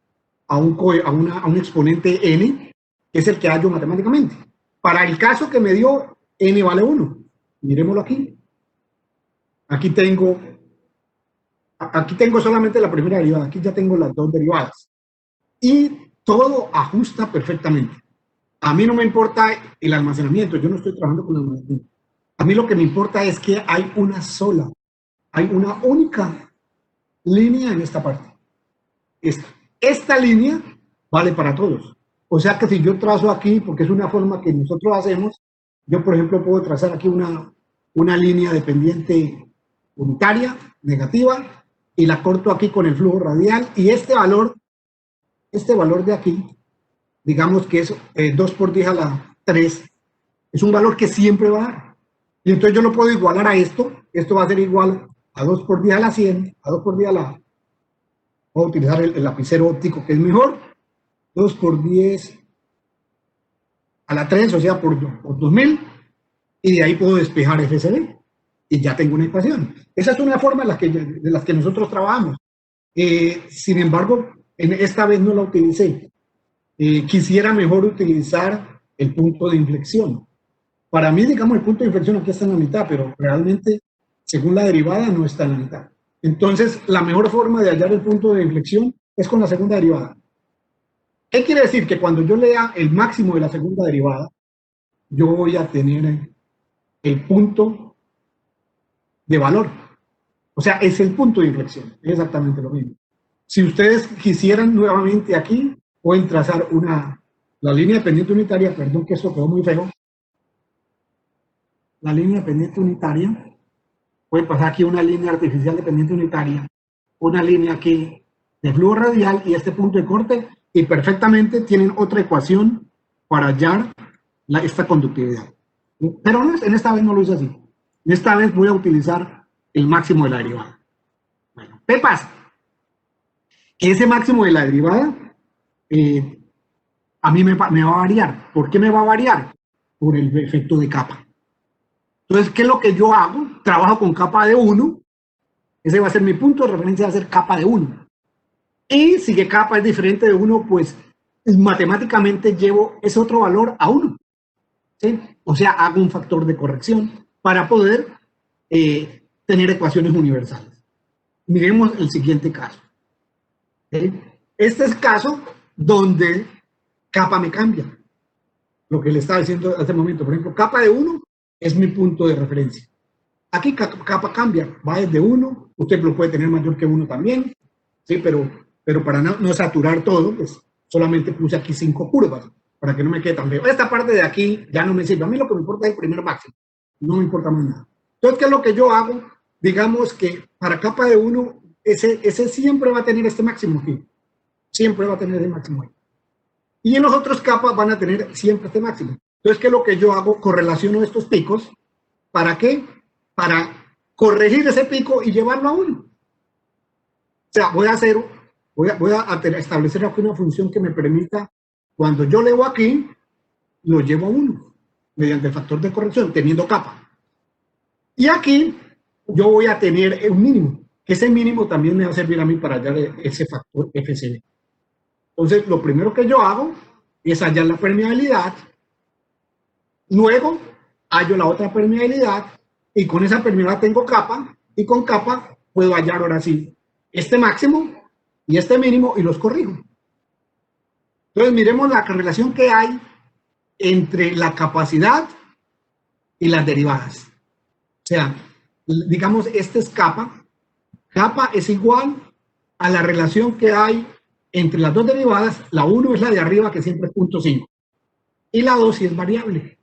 exponente n, que es el que hallo matemáticamente. Para el caso que me dio, n vale 1. Miremoslo aquí. Aquí tengo solamente la primera derivada, aquí ya tengo las dos derivadas. Y todo ajusta perfectamente. A mí no me importa el almacenamiento, yo no estoy trabajando con almacenamiento. A mí lo que me importa es que hay una única línea en esta parte. Esta línea vale para todos. O sea que si yo trazo aquí, porque es una forma que nosotros hacemos, yo por ejemplo puedo trazar aquí una línea dependiente unitaria, negativa, y la corto aquí con el flujo radial, y este valor de aquí, digamos que es 2 por 10 a la 3, es un valor que siempre va a dar. Y entonces yo lo puedo igualar a esto va a ser igual a 2 por 10 a la 100, a 2 por 10 a la... Voy a utilizar el lapicero óptico que es mejor, 2 por 10 a la 3, o sea, por 2000, y de ahí puedo despejar FCD, y ya tengo una ecuación. Esa es una forma de las que nosotros trabajamos. Sin embargo, esta vez no la utilicé. Quisiera mejor utilizar el punto de inflexión. Para mí, digamos, el punto de inflexión aquí está en la mitad, pero realmente, según la derivada, no está en la mitad. Entonces, la mejor forma de hallar el punto de inflexión es con la segunda derivada. ¿Qué quiere decir? Que cuando yo lea el máximo de la segunda derivada, yo voy a tener el punto de valor. O sea, es el punto de inflexión. Es exactamente lo mismo. Si ustedes quisieran nuevamente aquí, pueden trazar la línea de pendiente unitaria, perdón que esto quedó muy feo. La línea de pendiente unitaria, pueden pasar aquí una línea artificial de pendiente unitaria, una línea aquí de flujo radial y este punto de corte, y perfectamente tienen otra ecuación para hallar esta conductividad. Pero en esta vez no lo hice así. En esta vez voy a utilizar el máximo de la derivada. Bueno, ¿qué pasa? Ese máximo de la derivada a mí me va a variar. ¿Por qué me va a variar? Por el efecto de capa. Entonces, ¿qué es lo que yo hago? Trabajo con capa de 1. Ese va a ser mi punto de referencia, va a ser capa de 1. Y si que capa es diferente de 1, pues matemáticamente llevo ese otro valor a 1. ¿Sí? O sea, hago un factor de corrección para poder tener ecuaciones universales. Miremos el siguiente caso. ¿Sí? Este es el caso donde capa me cambia. Lo que le estaba diciendo hace un momento. Por ejemplo, capa de 1 es mi punto de referencia. Aquí capa cambia, va desde 1, usted lo puede tener mayor que 1 también, ¿sí? Pero para no saturar todo, pues solamente puse aquí 5 curvas, para que no me quede tan feo. Esta parte de aquí ya no me sirve. A mí lo que me importa es el primer máximo, no me importa más nada. Entonces, ¿qué es lo que yo hago? Digamos que para capa de 1, ese siempre va a tener este máximo aquí. Siempre va a tener el máximo ahí. Y en los otros capas van a tener siempre este máximo. Entonces, ¿qué es lo que yo hago? Correlaciono estos picos. ¿Para qué? Para corregir ese pico y llevarlo a 1. O sea, voy a establecer aquí una función que me permita, cuando yo leo aquí, lo llevo a 1, mediante el factor de corrección, teniendo capa. Y aquí yo voy a tener un mínimo. Ese mínimo también me va a servir a mí para hallar ese factor FCB. Entonces, lo primero que yo hago es hallar la permeabilidad, luego hallo la otra permeabilidad, y con esa permeabilidad tengo capa, y con capa puedo hallar ahora sí este máximo y este mínimo, y los corrijo. Entonces, miremos la relación que hay entre la capacidad y las derivadas. O sea, digamos, este es capa. Capa es igual a la relación que hay entre las dos derivadas. La 1 es la de arriba, que siempre es 0.5. Y la 2 sí es variable,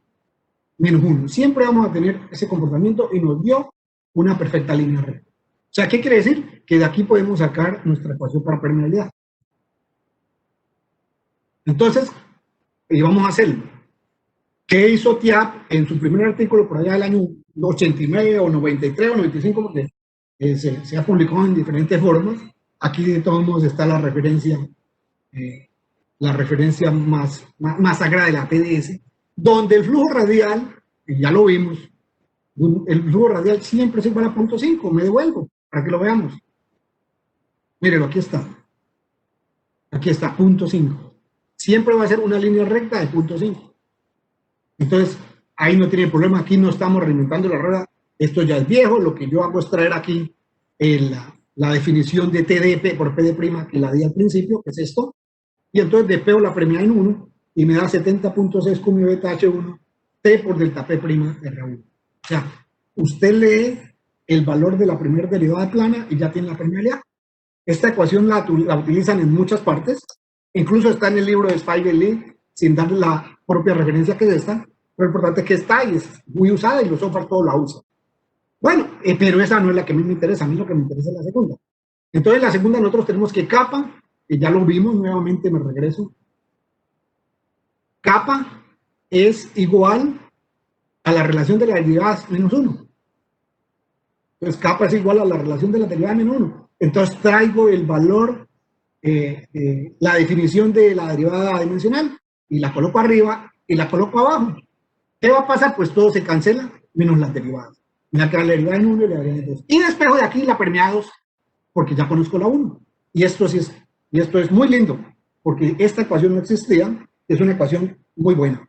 menos 1. Siempre vamos a tener ese comportamiento y nos dio una perfecta línea recta. O sea, ¿qué quiere decir? Que de aquí podemos sacar nuestra ecuación para permeabilidad. Entonces, vamos a hacerlo. ¿Qué hizo TIAP en su primer artículo por allá del año 89 o 93 o 95? Porque se ha publicado en diferentes formas. Aquí de todos modos está la referencia más sagrada de la PDS, donde el flujo radial, ya lo vimos, el flujo radial siempre es igual a 0.5. Me devuelvo para que lo veamos. Mírenlo, aquí está. Aquí está, 0.5. Siempre va a ser una línea recta de 0.5. Entonces, ahí no tiene problema, aquí no estamos reinventando la rueda, esto ya es viejo. Lo que yo hago es traer aquí la definición de TDP por PD', que la di al principio, que es esto, y entonces depeo la premia en 1 y me da 70.6 cum beta H1 T por delta P' R1. O sea, usted lee el valor de la primera derivada plana y ya tiene la permeabilidad. Esta ecuación la utilizan en muchas partes, incluso está en el libro de Spiegel Lee, sin darle la propia referencia que es esta, pero lo importante es que está y es muy usada y los software todos la usan. Bueno, pero esa no es la que a mí me interesa, a mí lo que me interesa es la segunda. Entonces, la segunda nosotros tenemos que capa, que ya lo vimos, nuevamente me regreso. Capa es igual a la relación de las derivadas menos 1. Entonces, capa es igual a la relación de las derivadas menos 1. Entonces, traigo el valor, la definición de la derivada dimensional, y la coloco arriba y la coloco abajo. ¿Qué va a pasar? Pues todo se cancela, menos las derivadas. Me va a quedar la derivada en 1 y la derivada en 2. Y despejo de aquí la permeada 2, porque ya conozco la 1. Y esto es muy lindo, porque esta ecuación no existía, es una ecuación muy buena.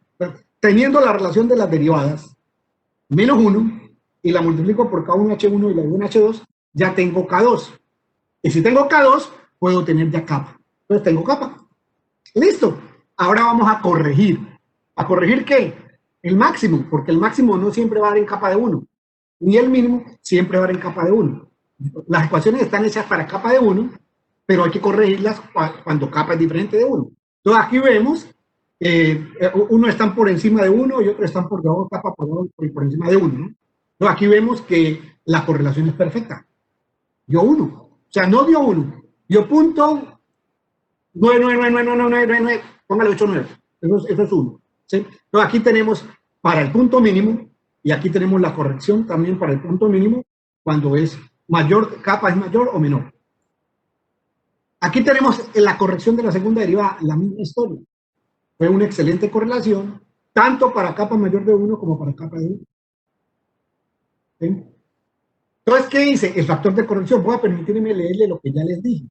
Teniendo la relación de las derivadas, menos 1, y la multiplico por K1H1 y la K1H2, ya tengo K2. Y si tengo K2, puedo tener ya capa. Entonces tengo capa. Listo. Ahora vamos a corregir. ¿A corregir qué? El máximo, porque el máximo no siempre va a dar en capa de 1, ni el mínimo siempre va a dar en capa de 1. Las ecuaciones están hechas para capa de 1, pero hay que corregirlas cuando capa es diferente de 1. Entonces aquí vemos, uno están por encima de 1 y otros están por debajo de capa por encima de 1, ¿no? Entonces aquí vemos que la correlación es perfecta. Dio 1. O sea, no dio 1. Dio punto 9999999. Póngale 89. Eso es 1. ¿Sí? Entonces aquí tenemos para el punto mínimo, y aquí tenemos la corrección también para el punto mínimo, cuando es mayor, capa es mayor o menor. Aquí tenemos la corrección de la segunda derivada, la misma historia. Fue una excelente correlación, tanto para capa mayor de 1 como para capa de 1. ¿Sí? Entonces, ¿qué dice? El factor de corrección. Voy a permitirme leerle lo que ya les dije.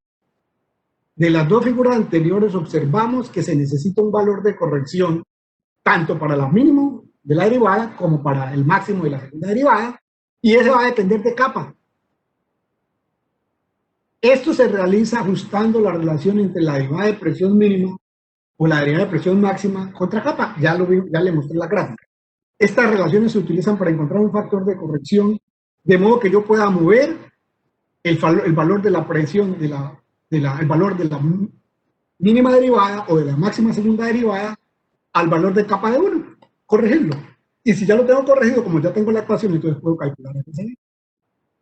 De las dos figuras anteriores observamos que se necesita un valor de corrección tanto para el mínimo de la derivada como para el máximo de la segunda derivada, y ese va a depender de capa. Esto se realiza ajustando la relación entre la derivada de presión mínima o la derivada de presión máxima contra capa. Ya le mostré la gráfica. Estas relaciones se utilizan para encontrar un factor de corrección, de modo que yo pueda mover el valor de la presión, el valor de la mínima derivada o de la máxima segunda derivada al valor de capa de 1, corregirlo. Y si ya lo tengo corregido, como ya tengo la ecuación, entonces puedo calcular el FCB.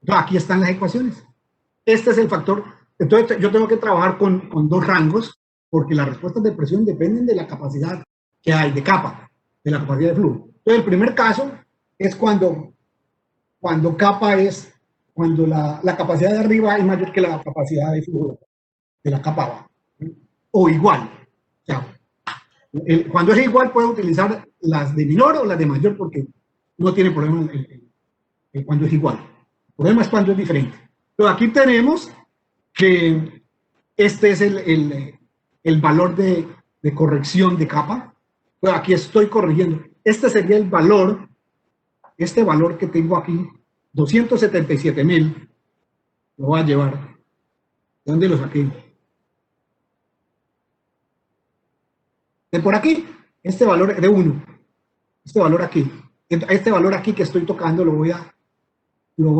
Entonces aquí están las ecuaciones. Este es el factor. Entonces yo tengo que trabajar con dos rangos, porque las respuestas de presión dependen de la capacidad que hay de capa, de la capacidad de flujo. Entonces el primer caso es cuando capa es, cuando la capacidad de arriba es mayor que la capacidad de flujo de la capa abajo, o igual. O sea, cuando es igual puedo utilizar las de menor o las de mayor, porque no tiene problema cuando es igual. problema es cuando es diferente. Pero aquí tenemos que este es el valor de corrección de capa. Pero aquí estoy corrigiendo. Este sería el valor, este valor que tengo aquí, 277.000, lo voy a llevar. ¿De dónde lo saqué? De por aquí, este valor de 1, este valor aquí. Este valor aquí que estoy tocando lo voy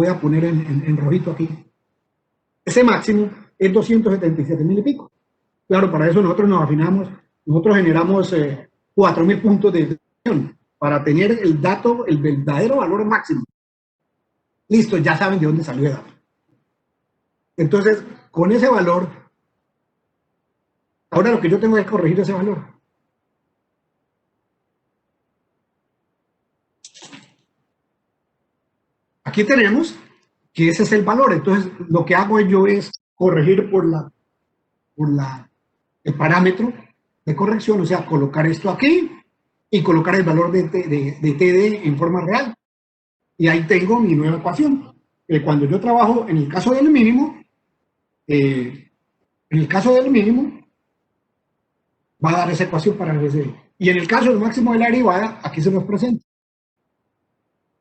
a poner en rojito aquí. Ese máximo es 277.000 y pico. Claro, para eso nosotros nos afinamos, nosotros generamos 4.000 puntos de detección para tener el dato, el verdadero valor máximo. Listo, ya saben de dónde salió el dato. Entonces, con ese valor, ahora lo que yo tengo es corregir ese valor. Aquí tenemos que ese es el valor. Entonces, lo que hago yo es corregir por el parámetro de corrección, o sea, colocar esto aquí y colocar el valor de TD en forma real. Y ahí tengo mi nueva ecuación. Cuando yo trabajo en el caso del mínimo, va a dar esa ecuación para el RSD. Y en el caso del máximo de la derivada, aquí se los presento.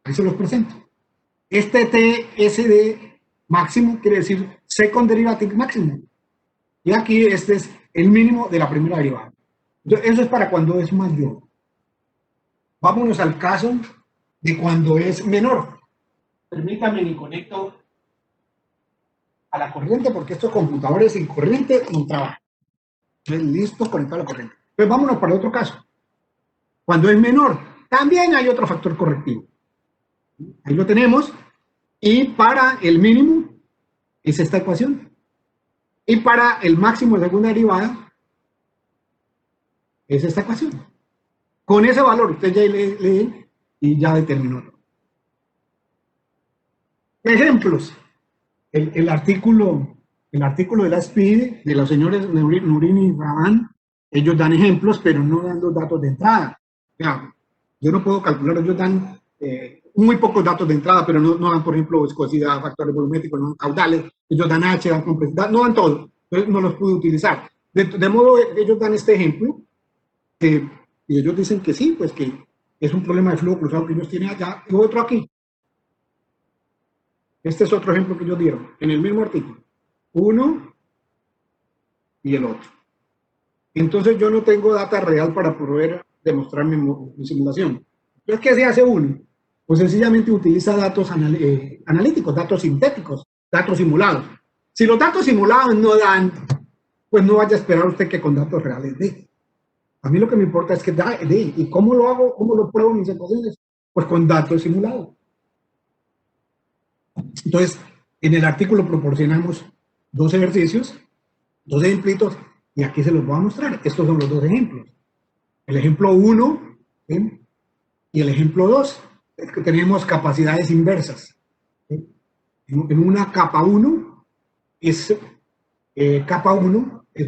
Ahí se los presento. Este TSD máximo quiere decir second derivative máximo. Y aquí este es el mínimo de la primera derivada. Entonces, eso es para cuando es mayor. Vámonos al caso de cuando es menor. Permítanme y conecto a la corriente porque estos computadores sin corriente no trabajan. Entonces, listo, conectado a la corriente. Entonces, vámonos para otro caso. Cuando es menor, también hay otro factor correctivo. Ahí lo tenemos. Y para el mínimo es esta ecuación. Y para el máximo de segunda derivada es esta ecuación. Con ese valor usted ya lee y ya determinó. Ejemplos. El artículo de la SPID de los señores Nurin y Rahman, ellos dan ejemplos, pero no dan los datos de entrada. O sea, yo no puedo calcular, ellos dan muy pocos datos de entrada, pero no dan, por ejemplo, viscosidad, factores volumétricos, no dan caudales, ellos dan H, dan complejidad, no dan todo, entonces no los pude utilizar. De modo que ellos dan este ejemplo, y ellos dicen que sí, pues que es un problema de flujo cruzado que ellos tienen allá, y otro aquí. Este es otro ejemplo que ellos dieron, en el mismo artículo. Uno y el otro. Entonces yo no tengo data real para poder demostrar mi simulación. Entonces, ¿qué se hace uno? Pues sencillamente utiliza datos analíticos, datos sintéticos, datos simulados. Si los datos simulados no dan, pues no vaya a esperar usted que con datos reales dé. A mí lo que me importa es que dé. ¿Y cómo lo hago? ¿Cómo lo pruebo en mis ecuaciones? Pues con datos simulados. Entonces, en el artículo proporcionamos dos ejercicios, dos ejemplitos, y aquí se los voy a mostrar. Estos son los dos ejemplos. El ejemplo 1 y el ejemplo 2, es que tenemos capacidades inversas. En una capa 1 es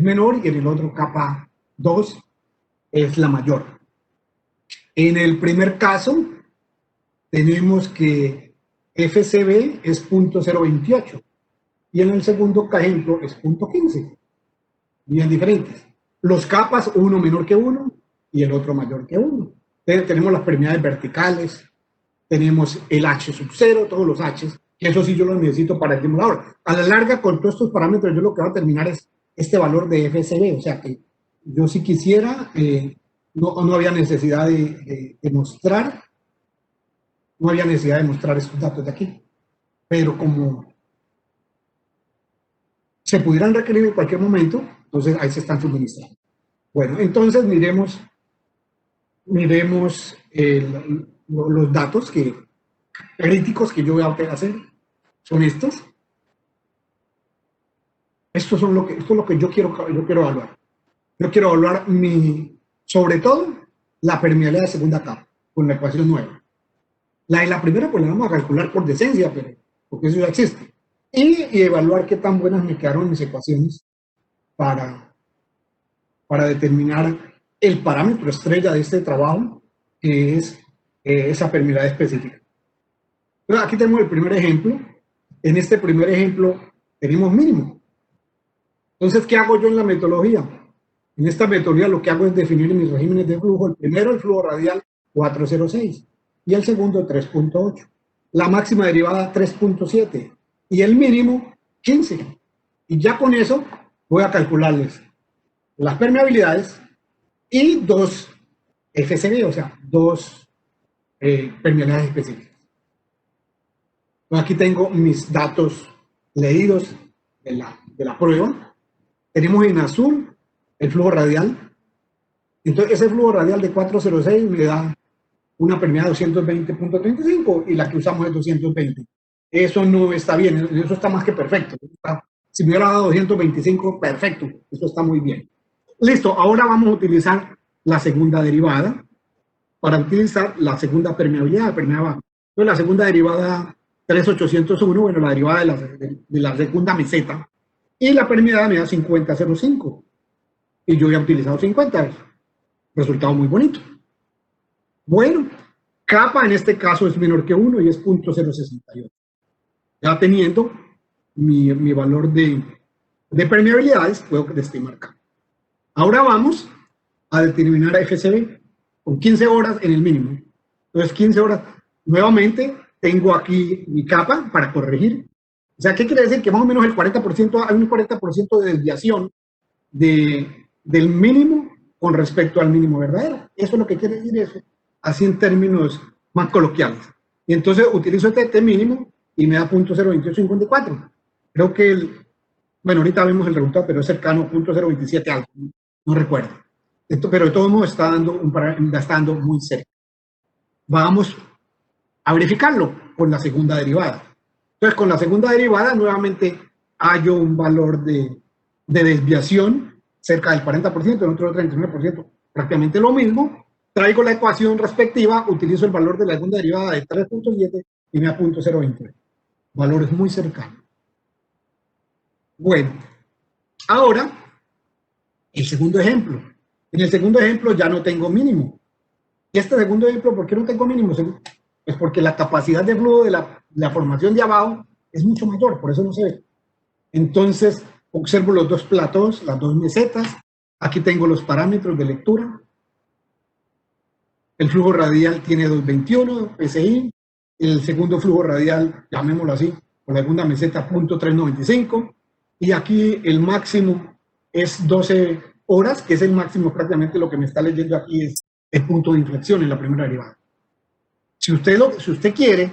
menor y en el otro capa 2 es la mayor. En el primer caso tenemos que FCB es 0.028 y en el segundo ejemplo es 0.15. Bien diferentes. Los capas, uno menor que 1 y el otro mayor que 1. Tenemos las permeabilidades verticales, tenemos el H sub 0, todos los H's, que eso sí yo los necesito para el simulador. A la larga, con todos estos parámetros, yo lo que voy a terminar es este valor de FCB, o sea que yo si quisiera, no había necesidad de mostrar, no había necesidad de mostrar estos datos de aquí, pero como se pudieran requerir en cualquier momento, entonces ahí se están suministrando. Bueno, entonces miremos los datos críticos que yo voy a hacer. Son estos. Esto es lo que yo quiero evaluar. Yo quiero evaluar sobre todo la permeabilidad de segunda capa con la ecuación nueva. La de la primera pues la vamos a calcular por decencia, porque eso ya existe. Y evaluar qué tan buenas me quedaron mis ecuaciones para determinar el parámetro estrella de este trabajo, que es esa permeabilidad específica. Entonces, aquí tenemos el primer ejemplo. en este primer ejemplo tenemos mínimo. Entonces, ¿qué hago yo en la metodología? En esta metodología lo que hago es definir mis regímenes de flujo. El primero, el flujo radial 406 y el segundo 3.8. La máxima derivada 3.7 y el mínimo 15. Y ya con eso voy a calcularles las permeabilidades y dos FCB, o sea, dos permeabilidades específicas. Aquí tengo mis datos leídos de la prueba. Tenemos en azul el flujo radial. Entonces, ese flujo radial de 406 me da una permeabilidad de 220.35 y la que usamos es 220. Eso no está bien, eso está más que perfecto. Si me hubiera dado 225, perfecto, eso está muy bien. Listo, ahora vamos a utilizar la segunda derivada para utilizar la segunda permeabilidad. Entonces, la segunda derivada 3801, bueno, la derivada de la segunda meseta, y la permeabilidad me da 50.05. Y yo ya he utilizado 50, resultado muy bonito. Bueno, kappa en este caso es menor que 1 y es 0.068. Ya teniendo mi valor de permeabilidades, puedo estimar kappa. Ahora vamos a determinar FCB con 15 horas en el mínimo. Entonces, 15 horas. Nuevamente, tengo aquí mi kappa para corregir. O sea, ¿qué quiere decir? Que más o menos el 40%, hay un 40% de desviación del mínimo con respecto al mínimo verdadero. Eso es lo que quiere decir eso, así en términos más coloquiales. Y entonces utilizo este T mínimo y me da 0.02854. Creo que bueno, ahorita vemos el resultado, pero es cercano a 0.027 algo, no recuerdo. Pero de todos modos está dando muy cerca. Vamos a verificarlo con la segunda derivada. Entonces, con la segunda derivada, nuevamente hallo un valor de desviación cerca del 40%, en otro 39%, prácticamente lo mismo. Traigo la ecuación respectiva, utilizo el valor de la segunda derivada de 3.7 y me da 0.023. Valores muy cercanos. Bueno, ahora, el segundo ejemplo. En el segundo ejemplo ya no tengo mínimo. Y este segundo ejemplo, ¿por qué no tengo mínimo? Pues porque la capacidad de flujo de la formación de abajo es mucho mayor, por eso no se ve. Entonces, observo los dos platós, las dos mesetas. Aquí tengo los parámetros de lectura. El flujo radial tiene 221 PSI. El segundo flujo radial, llamémoslo así, por la segunda meseta, 0.395. Y aquí el máximo es 12 horas, que es el máximo, prácticamente lo que me está leyendo aquí es el punto de inflexión en la primera derivada. Si usted quiere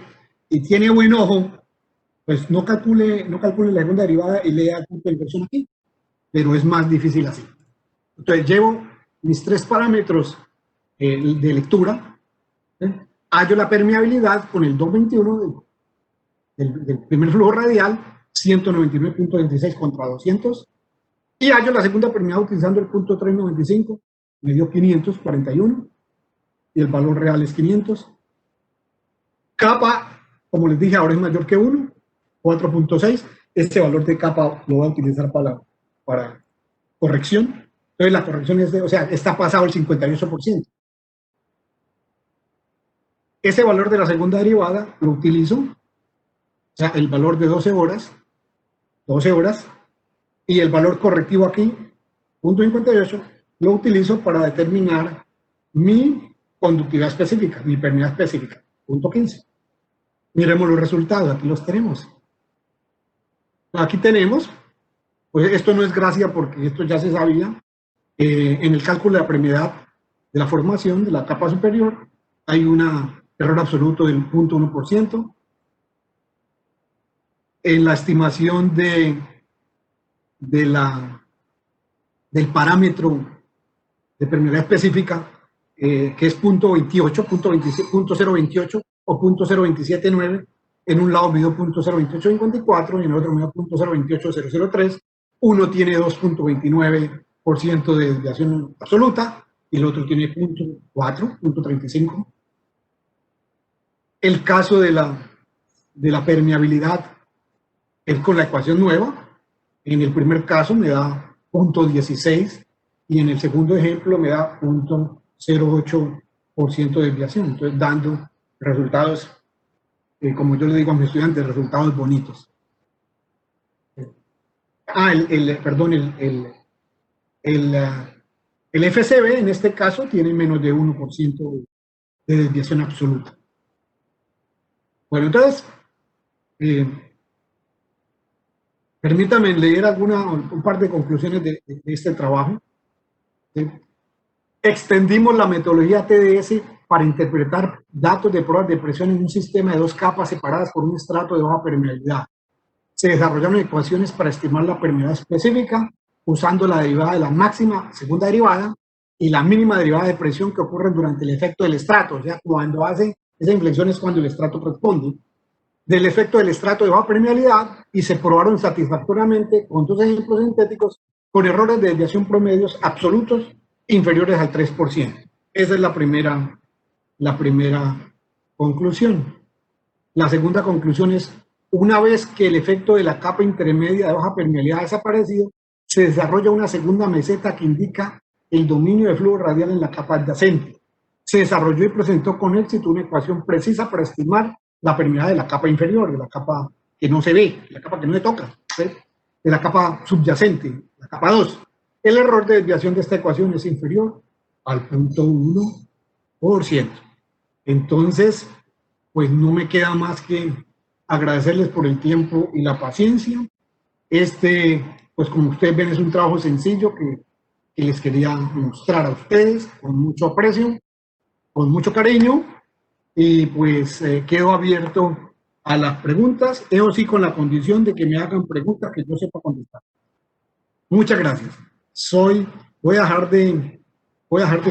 y tiene buen ojo, pues no calcule la segunda derivada y lea el punto de inflexión aquí, pero es más difícil así. Entonces llevo mis tres parámetros de lectura, hallo la permeabilidad con el 221 del primer flujo radial, 199.26 contra 200, y hallo la segunda permeabilidad utilizando el punto 395, me dio 541, y el valor real es 500. Kappa, como les dije, ahora es mayor que 1, 4.6. Este valor de kappa lo voy a utilizar para corrección. Entonces la corrección es o sea, está pasado el 58%. Ese valor de la segunda derivada lo utilizo, o sea, el valor de 12 horas, y el valor correctivo aquí, 0.58, lo utilizo para determinar mi conductividad específica, mi permeabilidad específica, 0.15. Miremos los resultados, aquí los tenemos. Aquí tenemos, pues esto no es gracia porque esto ya se sabía, en el cálculo de la permeabilidad de la formación de la capa superior hay un error absoluto del 0.1%. En la estimación del parámetro de permeabilidad específica, que es 0.28, 0.028 o 0.0279, en un lado midió 0.02854 y en el otro midió 0.028003. Uno tiene 2.29% de desviación absoluta y el otro tiene 0.4, 0.35. El caso de la permeabilidad es con la ecuación nueva. En el primer caso me da 0.16 y en el segundo ejemplo me da 0.08% de desviación. Entonces, dando resultados, como yo le digo a mis estudiantes, resultados bonitos. perdón, el FCB en este caso tiene menos de 1% de desviación absoluta. Bueno, entonces, permítame leer un par de conclusiones de este trabajo. Extendimos la metodología TDS para interpretar datos de pruebas de presión en un sistema de 2 capas separadas por un estrato de baja permeabilidad. Se desarrollaron ecuaciones para estimar la permeabilidad específica usando la derivada de la máxima segunda derivada y la mínima derivada de presión que ocurren durante el efecto del estrato. O sea, cuando hace esa inflexión es cuando el estrato responde del efecto del estrato de baja permeabilidad, y se probaron satisfactoriamente con 2 ejemplos sintéticos con errores de desviación promedios absolutos inferiores al 3%. Esa es la primera conclusión. La segunda conclusión es, una vez que el efecto de la capa intermedia de baja permeabilidad ha desaparecido, se desarrolla una segunda meseta que indica el dominio de flujo radial en la capa adyacente. Se desarrolló y presentó con éxito una ecuación precisa para estimar la permeabilidad de la capa inferior, de la capa que no se ve, la capa que no se toca, ¿sí? De la capa subyacente, la capa 2. El error de desviación de esta ecuación es inferior al 0.1%. Entonces, pues no me queda más que agradecerles por el tiempo y la paciencia. Pues como ustedes ven, es un trabajo sencillo que les quería mostrar a ustedes con mucho aprecio, con mucho cariño, y pues quedo abierto a las preguntas, eso sí, con la condición de que me hagan preguntas que yo sepa contestar. Muchas gracias. Voy a dejar de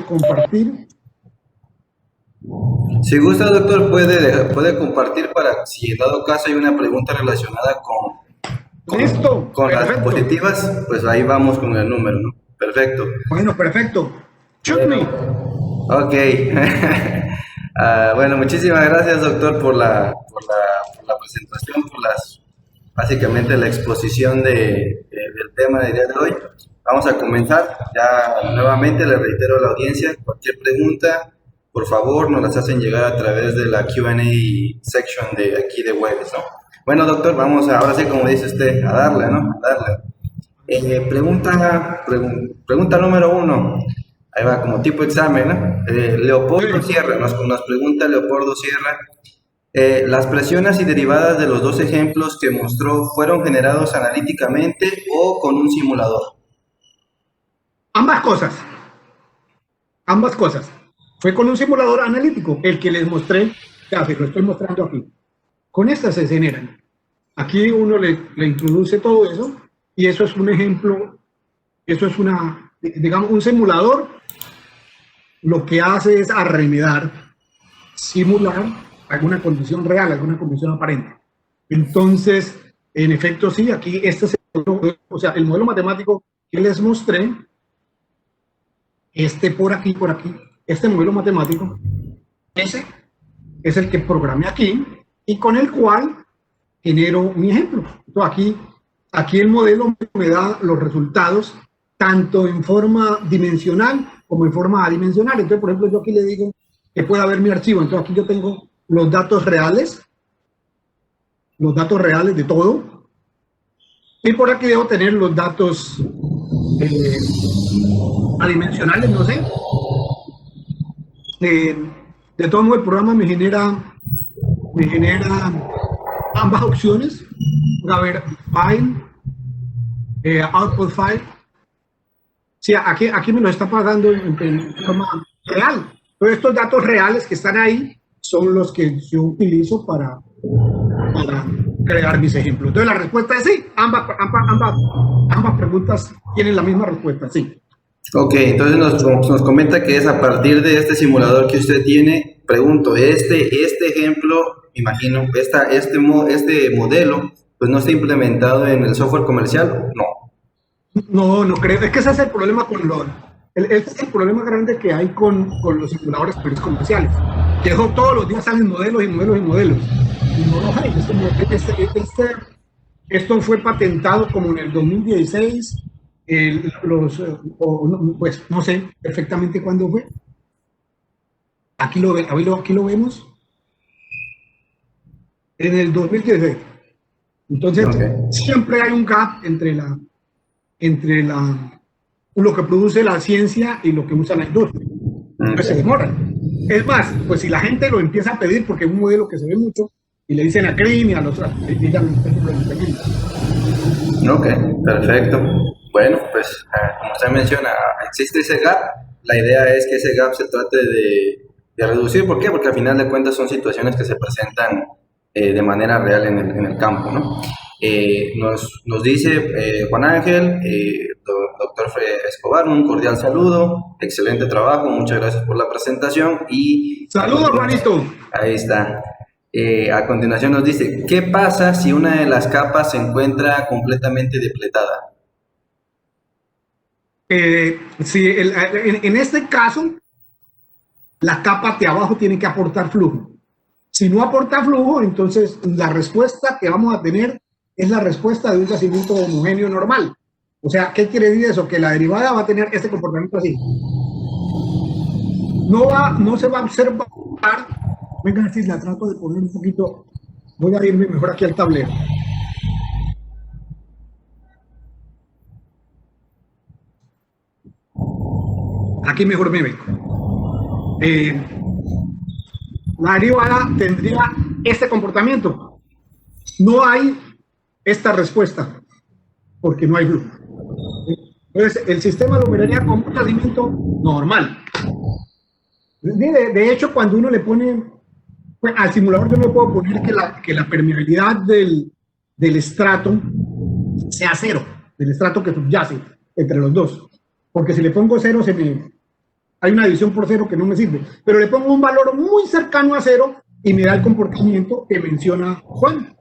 compartir. Si gusta, doctor, puede compartir para si en dado caso hay una pregunta relacionada con las diapositivas, pues ahí vamos con el número, ¿no? Perfecto. Bueno, perfecto. Shoot me. Ok. Bueno, muchísimas gracias, doctor, por la presentación, básicamente la exposición del tema del día de hoy. Vamos a comenzar. Ya nuevamente le reitero a la audiencia, cualquier pregunta, por favor, nos las hacen llegar a través de la Q&A section de aquí de Webex, ¿no? Bueno, doctor, vamos ahora sí, como dice usted, a darle, ¿no? A darle. Pregunta número 1. Ahí va, como tipo examen, ¿no? Leopoldo Sierra, nos pregunta Leopoldo Sierra. ¿Las presiones y derivadas de los 2 ejemplos que mostró fueron generados analíticamente o con un simulador? Ambas cosas. Fue con un simulador analítico, el que les mostré, ya se lo estoy mostrando aquí. Con estas se generan. Aquí uno le introduce todo eso, y eso es un ejemplo, eso es digamos, un simulador. Lo que hace es arremedar, simular alguna condición real, alguna condición aparente. Entonces, en efecto, sí, aquí el modelo matemático que les mostré, por aquí, este modelo matemático, ese es el que programé aquí y con el cual genero mi ejemplo. Entonces, aquí el modelo me da los resultados tanto en forma dimensional como en forma adimensional. Entonces, por ejemplo, yo aquí le digo que pueda ver mi archivo. Entonces, aquí yo tengo los datos reales de todo. Y por aquí debo tener los datos adimensionales, no sé. De todo modo, el programa me genera ambas opciones. A ver, file, output file. Sí, aquí me lo está pasando en forma real. Todos estos datos reales que están ahí son los que yo utilizo para crear mis ejemplos. Entonces la respuesta es sí, ambas preguntas tienen la misma respuesta, sí. Ok, entonces nos comenta que es a partir de este simulador que usted tiene. Pregunto, este ejemplo, imagino, este modelo, pues no está implementado en el software comercial, ¿no? No creo, es que ese es el problema ese es el problema grande que hay con los simuladores comerciales. Que todos los días salen modelos y modelos y modelos. Y no los hay. Esto fue patentado como en el 2016, pues no sé perfectamente cuándo fue. Aquí lo vemos. En el 2016. Entonces, siempre hay un gap entre entre lo que produce la ciencia y lo que usa la industria. Pues se demora. Es más, pues si la gente lo empieza a pedir, porque es un modelo que se ve mucho, y le dicen a CRIM y a los Ok, perfecto. Bueno, pues como usted menciona, existe ese gap. La idea es que ese gap se trate de reducir. ¿Por qué? Porque al final de cuentas son situaciones que se presentan de manera real en el campo, ¿no? Nos dice Juan Ángel, doctor Escobar, un cordial saludo, excelente trabajo, muchas gracias por la presentación y... Saludos, Juanito. Ahí está. A continuación nos dice, ¿qué pasa si una de las capas se encuentra completamente depletada? En este caso, la capa de abajo tiene que aportar flujo. Si no aporta flujo, entonces la respuesta que vamos a tener es la respuesta de un yacimiento homogéneo normal. O sea, ¿qué quiere decir eso? Que la derivada va a tener este comportamiento así. No se va a observar. Venga, si la trato de poner un poquito. Voy a irme mejor aquí al tablero. Aquí mejor me vengo. La derivada tendría este comportamiento. No hay esta respuesta porque no hay flujo. Entonces, el sistema lo miraría como un yacimiento normal. De hecho, cuando uno le pone, pues, al simulador yo no puedo poner que la permeabilidad del estrato sea cero, del estrato que subyace entre los dos. Porque si le pongo cero, hay una división por cero que no me sirve. Pero le pongo un valor muy cercano a cero y me da el comportamiento que menciona Juan.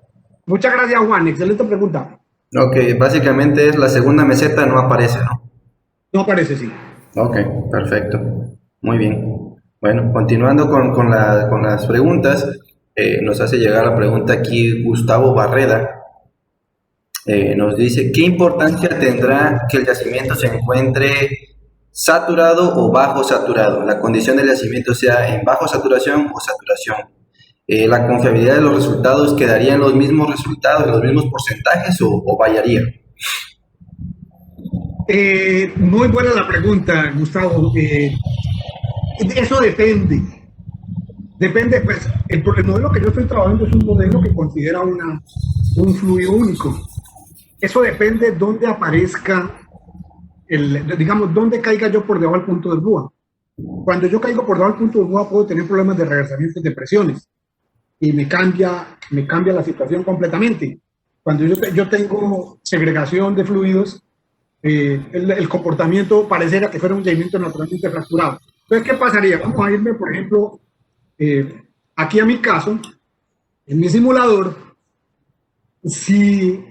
Muchas gracias, Juan. Excelente pregunta. Ok, básicamente es la segunda meseta, no aparece, ¿no? No aparece, sí. Ok, perfecto. Muy bien. Bueno, continuando con las preguntas, nos hace llegar la pregunta aquí Gustavo Barreda. Nos dice, ¿qué importancia tendrá que el yacimiento se encuentre saturado o bajo saturado? La condición del yacimiento sea en bajo saturación o saturación. ¿La confiabilidad de los resultados quedaría en los mismos resultados, en los mismos porcentajes o variaría? Muy buena la pregunta, Gustavo. Eso depende. Depende, pues, el modelo que yo estoy trabajando es un modelo que considera un fluido único. Eso depende de dónde aparezca, digamos, dónde caiga yo por debajo del punto de burbuja. Cuando yo caigo por debajo del punto de burbuja puedo tener problemas de reversamientos de presiones y me cambia la situación completamente. Cuando yo tengo segregación de fluidos, el comportamiento pareciera que fuera un yacimiento naturalmente fracturado. Entonces, ¿qué pasaría? Vamos a irme, por ejemplo, aquí a mi caso, en mi simulador, si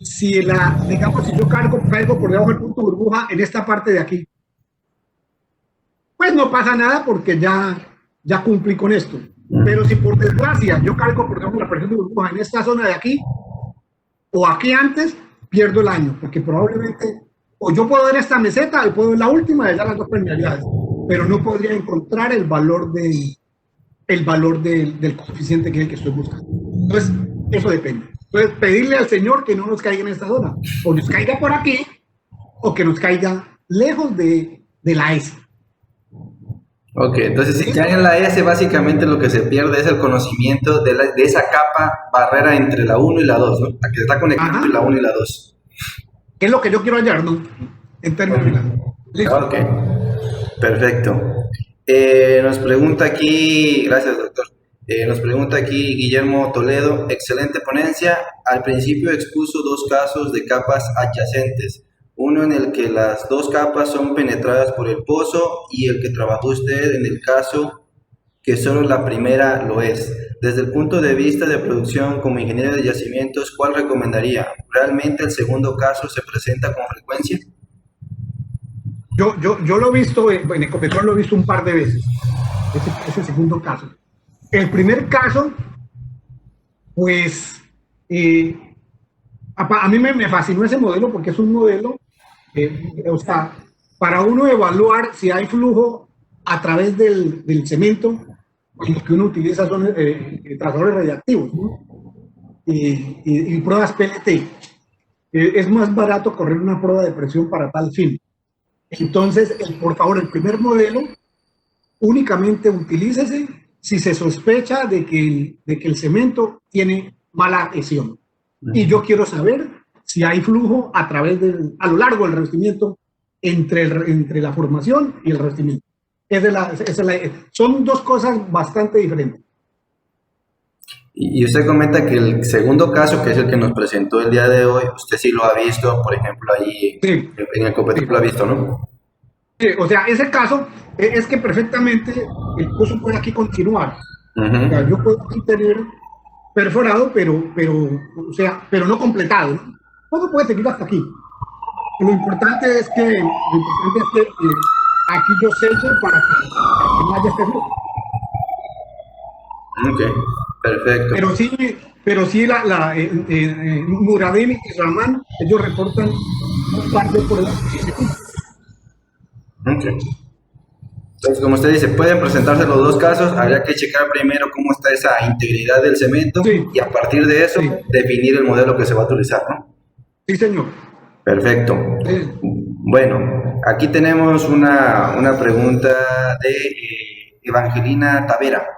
yo caigo por debajo del punto de burbuja en esta parte de aquí, pues no pasa nada porque ya cumplí con esto. Pero si por desgracia yo caigo por debajo de la presión de burbuja en esta zona de aquí, o aquí antes, pierdo el año, porque probablemente, o yo puedo ver esta meseta, y puedo ver la última de las dos permeabilidades, pero no podría encontrar el valor del coeficiente que es el que estoy buscando. Entonces, eso depende. Entonces, pedirle al Señor que no nos caiga en esta zona, o nos caiga por aquí, o que nos caiga lejos de la S. Ok, entonces si cae en la S, básicamente lo que se pierde es el conocimiento de esa capa barrera entre la 1 y la 2, ¿no? La que está conectando entre la 1 y la 2. ¿Qué es lo que yo quiero hallar, no? En términos finales. Ok, perfecto. Nos pregunta aquí, gracias doctor, nos pregunta aquí Guillermo Toledo, excelente ponencia. Al principio expuso dos casos de capas adyacentes. Uno en el que las dos capas son penetradas por el pozo y el que trabajó usted en el caso que solo la primera lo es. Desde el punto de vista de producción como ingeniero de yacimientos, ¿cuál recomendaría? ¿Realmente el segundo caso se presenta con frecuencia? Yo lo he visto, en Ecopetrol lo he visto un par de veces, ese segundo caso. El primer caso, pues, a mí me fascinó ese modelo porque es un modelo, o sea, para uno evaluar si hay flujo a través del cemento, pues lo que uno utiliza son trazadores radiactivos, ¿no? Y pruebas PLT. es más barato correr una prueba de presión para tal fin. Entonces, por favor, el primer modelo únicamente utilícese si se sospecha de que el cemento tiene mala adhesión. Y yo quiero saber si hay flujo a lo largo del revestimiento entre la formación y el revestimiento. Son dos cosas bastante diferentes. Y usted comenta que el segundo caso, que es el que nos presentó el día de hoy, usted sí lo ha visto, por ejemplo, ahí sí, en el competidor lo ha visto, ¿no? Sí, o sea, ese caso es que perfectamente el pozo puede aquí continuar. O sea, yo puedo aquí tener perforado, pero no completado, ¿no? Todo puede seguir hasta aquí. Lo importante es que aquí yo sello para que no haya este flujo. Ok, perfecto. Pero sí Muradin y Rahman, ellos reportan un par de pruebas. Ok. Entonces, como usted dice, pueden presentarse los dos casos, habría que checar primero cómo está esa integridad del cemento y a partir de eso definir el modelo que se va a utilizar, ¿no? Sí, señor. Perfecto. Bueno, aquí tenemos una pregunta de Evangelina Tavera.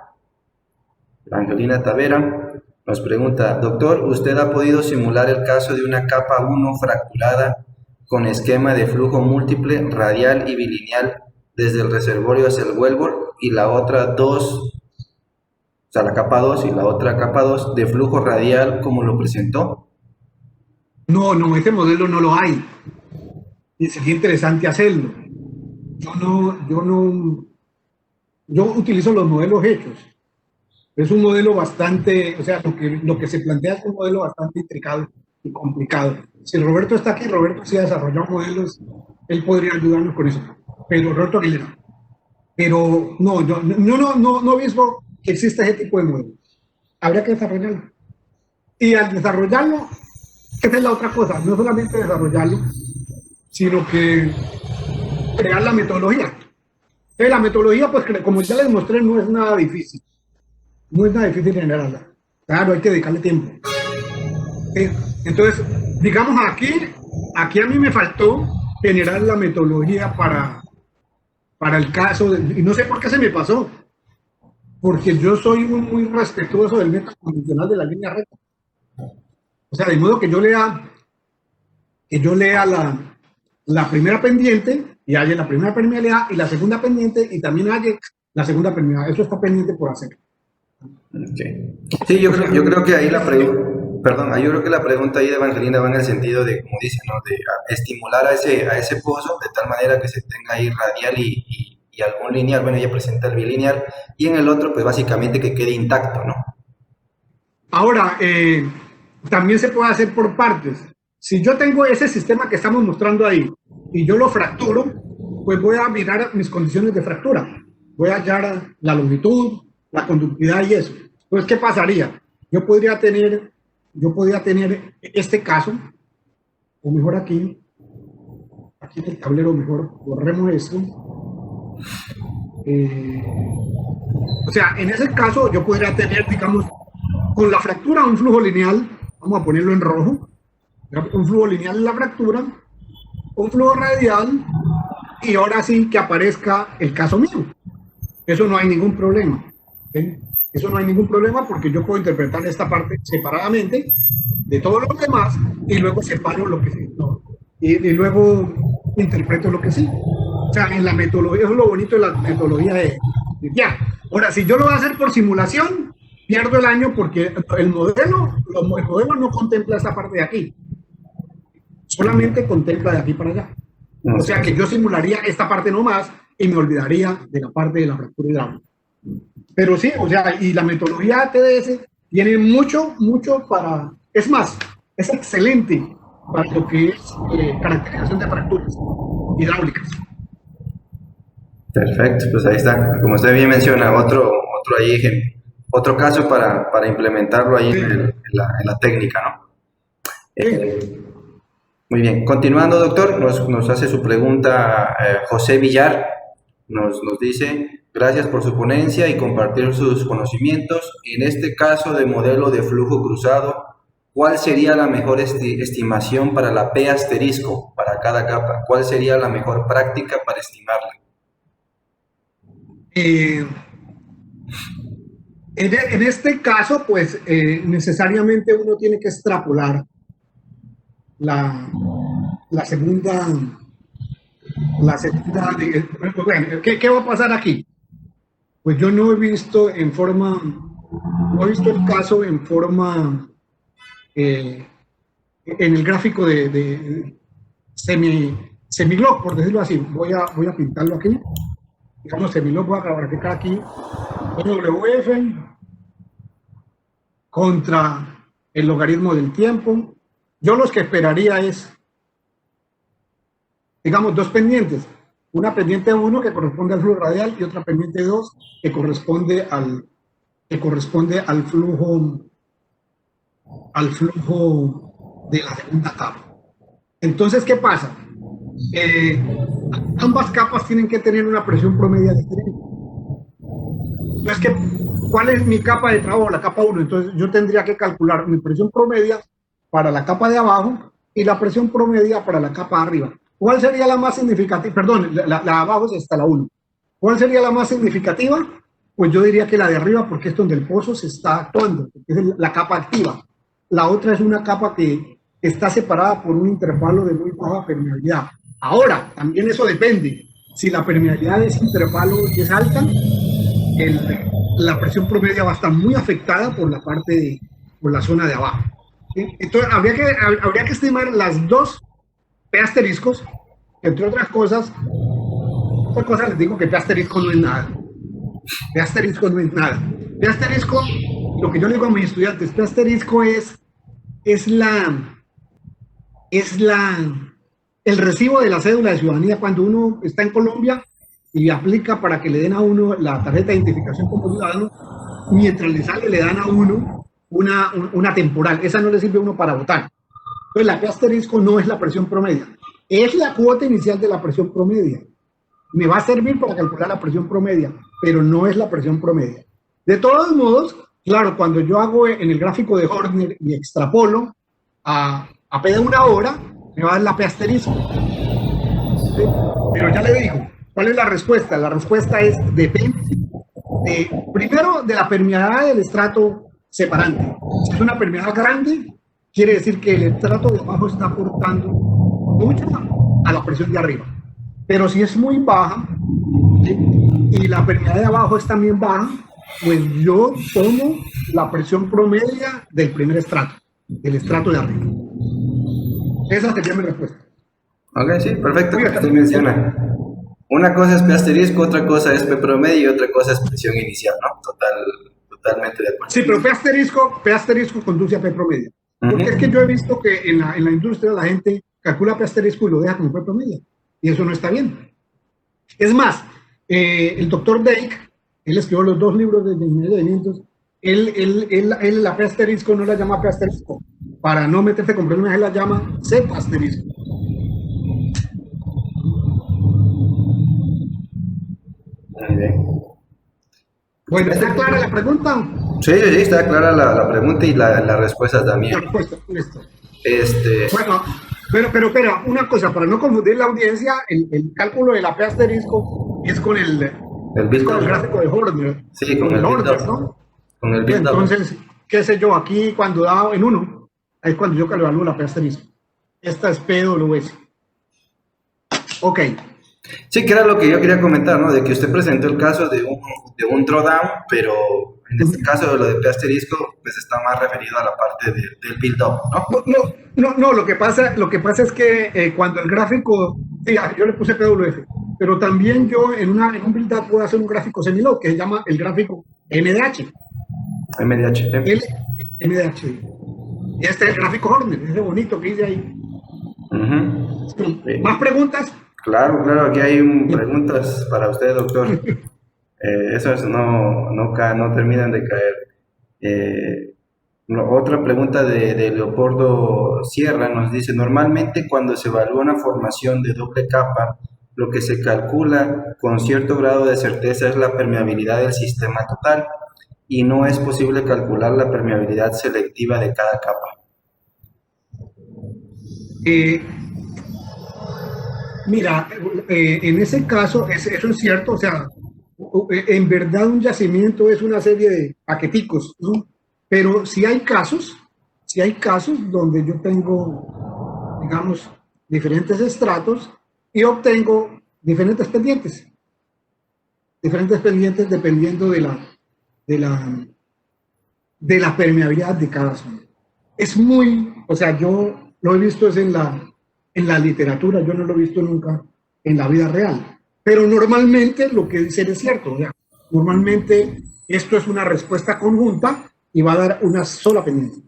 Evangelina Tavera nos pregunta, doctor, ¿usted ha podido simular el caso de una capa 1 fracturada con esquema de flujo múltiple, radial y bilineal desde el reservorio hacia el wellbore y la otra dos, o sea, la capa 2 y la otra capa 2 de flujo radial como lo presentó? No, ese modelo no lo hay. Y sería interesante hacerlo. Yo utilizo los modelos hechos. Es un modelo bastante, o sea, lo que se plantea es un modelo bastante intricado y complicado. Si Roberto está aquí, Roberto sí ha desarrollado modelos, él podría ayudarnos con eso. Pero Roberto Aguilera. Pero no, yo no he visto que exista ese tipo de modelo. Habría que desarrollarlo. Y al desarrollarlo, esa es la otra cosa, no solamente desarrollarlo, sino que crear la metodología. La metodología, pues como ya les mostré, no es nada difícil. No es nada difícil generarla. Claro, hay que dedicarle tiempo. Entonces, digamos aquí a mí me faltó generar la metodología para el caso, y no sé por qué se me pasó, porque yo soy muy respetuoso del método convencional de la línea recta. O sea, de modo que yo lea la primera pendiente y haya la primera permeabilidad y la segunda pendiente y también haya la segunda permeabilidad. Eso está pendiente por hacer. Okay. Sí, yo creo que ahí la pregunta, yo creo que la pregunta ahí de Evangelina va en el sentido de, como dice, ¿no? De estimular a ese pozo de tal manera que se tenga ahí radial y algún lineal. Bueno, ella presenta el bilineal y en el otro, pues básicamente que quede intacto, ¿no? Ahora, también se puede hacer por partes. Si yo tengo ese sistema que estamos mostrando ahí y yo lo fracturo, pues voy a mirar mis condiciones de fractura. Voy a hallar la longitud, la conductividad y eso. Entonces, ¿qué pasaría? Yo podría tener este caso, o mejor aquí en el tablero, mejor borremos esto. O sea, en ese caso yo podría tener, digamos, con la fractura un flujo lineal, vamos a ponerlo en rojo, un flujo lineal en la fractura, un flujo radial, y ahora sí que aparezca el caso mío. Eso no hay ningún problema. ¿Sí? Eso no hay ningún problema porque yo puedo interpretar esta parte separadamente de todos los demás y luego separo lo que sí, no, y luego interpreto lo que sí. O sea, en la metodología, eso es lo bonito de la metodología de ya. Ahora, si yo lo voy a hacer por simulación, pierdo el año porque el modelo no contempla esta parte de aquí. Solamente contempla de aquí para allá. O sea que yo simularía esta parte nomás y me olvidaría de la parte de la fractura hidráulica. Pero sí, o sea, y la metodología TDS tiene mucho para... Es más, es excelente para lo que es caracterización de fracturas hidráulicas. Perfecto, pues ahí está. Como usted bien menciona, otro caso para implementarlo ahí en la técnica, ¿no? Muy bien. Continuando, doctor, nos hace su pregunta José Villar. Nos dice, gracias por su ponencia y compartir sus conocimientos. En este caso de modelo de flujo cruzado, ¿cuál sería la mejor estimación para la P asterisco para cada capa? ¿Cuál sería la mejor práctica para estimarla? Eh, en este caso, pues necesariamente uno tiene que extrapolar la, la segunda, bueno, ¿qué va a pasar aquí? Pues yo no he visto el caso en forma, en el gráfico de semilog, por decirlo así. Voy a pintarlo aquí. Digamos, semilog, voy a graficar aquí WF contra el logaritmo del tiempo. Yo los que esperaría es, digamos, dos pendientes. Una pendiente 1 que corresponde al flujo radial y otra pendiente 2 que corresponde al flujo de la segunda capa. Entonces, ¿qué pasa? Ambas capas tienen que tener una presión promedia diferente. Entonces, ¿cuál es mi capa de trabajo? La capa 1. Entonces, yo tendría que calcular mi presión promedia para la capa de abajo y la presión promedia para la capa de arriba. ¿Cuál sería la más significativa? Perdón, la de abajo es hasta la 1. ¿Cuál sería la más significativa? Pues yo diría que la de arriba, porque es donde el pozo se está actuando, es la capa activa. La otra es una capa que está separada por un intervalo de muy baja permeabilidad. Ahora, también eso depende. Si la permeabilidad de ese intervalo es alta, la presión promedia va a estar muy afectada por por la zona de abajo. ¿Sí? Entonces, habría que estimar las dos P asteriscos, que entre otras cosas les digo que P asterisco no es nada. P asterisco no es nada. P asterisco, lo que yo le digo a mis estudiantes, P asterisco es el recibo de la cédula de ciudadanía cuando uno está en Colombia y aplica para que le den a uno la tarjeta de identificación como ciudadano, mientras le dan a uno una temporal. Esa no le sirve a uno para votar. Entonces, la P asterisco no es la presión promedia, es la cuota inicial de la presión promedia. Me va a servir para calcular la presión promedia, pero no es la presión promedia. De todos modos, claro, cuando yo hago en el gráfico de Horner y extrapolo a P de una hora, me va a dar la P asterisco. ¿Sí? Pero ya le digo, ¿cuál es la respuesta? La respuesta es depende primero de la permeabilidad del estrato separante. Si es una permeabilidad grande, quiere decir que el estrato de abajo está aportando mucho a la presión de arriba. Pero si es muy baja, ¿sí? Y la permeabilidad de abajo es también baja, pues yo tomo la presión promedia del primer estrato, del estrato de arriba. Esa sería mi respuesta. Ok, sí, perfecto. Usted menciona. Una cosa es P asterisco, otra cosa es P promedio y otra cosa es presión inicial, ¿no? Totalmente de acuerdo. Sí, pero P asterisco conduce a P promedio. Porque es que yo he visto que en la industria la gente calcula P asterisco y lo deja como P promedio. Y eso no está bien. Es más, el doctor Dake, él escribió los dos libros de ingeniería de alimentos, él la P asterisco no la llama P asterisco. Para no meterse con problemas, él la llama Z asterisco. Muy bien. Bueno, ¿está clara la pregunta? Sí, está clara la pregunta y la respuesta también. La respuesta, listo. Bueno, pero espera, una cosa, para no confundir la audiencia, el cálculo de la P asterisco es con el gráfico de Horner. Sí, con el Horner, ¿no? Con el build-up. Entonces, qué sé yo, aquí cuando da en 1, ahí es cuando yo evalúo la P asterisco. Esta es PWS. Ok. Sí, que era lo que yo quería comentar, ¿no? De que usted presentó el caso de un drawdown, pero en este caso de lo de P asterisco, pues está más referido a la parte del build-up, ¿no? No, lo que pasa es que cuando el gráfico, sí, yo le puse PWF, pero también yo en un build-up puedo hacer un gráfico semilog que se llama el gráfico MDH. MDH. MDH. Y este es el gráfico Horner, ese bonito que dice ahí. Sí. ¿Más preguntas? Claro, aquí hay preguntas para usted, doctor. Esos no terminan de caer. Otra pregunta de Leopoldo Sierra nos dice, normalmente cuando se evalúa una formación de doble capa, lo que se calcula con cierto grado de certeza es la permeabilidad del sistema total y no es posible calcular la permeabilidad selectiva de cada capa. Eh, Mira, en ese caso, eso es cierto, o sea, en verdad un yacimiento es una serie de paqueticos, ¿no? Pero si hay casos donde yo tengo, digamos, diferentes estratos y obtengo diferentes pendientes dependiendo de la, de la permeabilidad de cada zona. Es muy, o sea, yo lo he visto es en la literatura, yo no lo he visto nunca en la vida real. Pero normalmente lo que dicen es cierto, o sea, normalmente esto es una respuesta conjunta y va a dar una sola pendiente.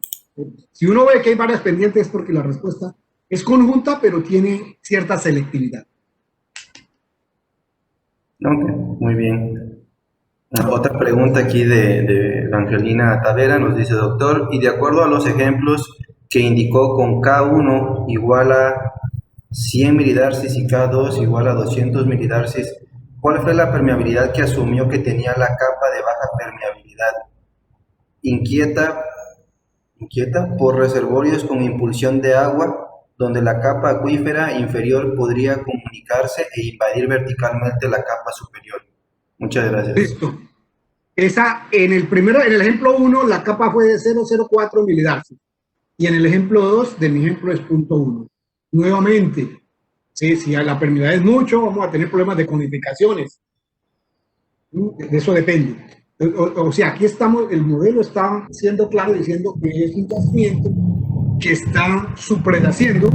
Si uno ve que hay varias pendientes es porque la respuesta es conjunta, pero tiene cierta selectividad. Ok, muy bien. Otra pregunta aquí de Angelina Tavera nos dice, doctor, y de acuerdo a los ejemplos que indicó con K1 igual a 100 milidarcis y K2 igual a 200 milidarcis, ¿cuál fue la permeabilidad que asumió que tenía la capa de baja permeabilidad? Inquieta, inquieta por reservorios con impulsión de agua, donde la capa acuífera inferior podría comunicarse e invadir verticalmente la capa superior. Muchas gracias. Listo. Esa, en el ejemplo 1, la capa fue de 0,04 milidarcis. Y en el ejemplo 2, de mi ejemplo es 0,1. Nuevamente, ¿sí? Si la permeabilidad es mucho, vamos a tener problemas de conificaciones. De eso depende. O sea, aquí estamos, el modelo está siendo claro diciendo que es un yacimiento que está supredeciendo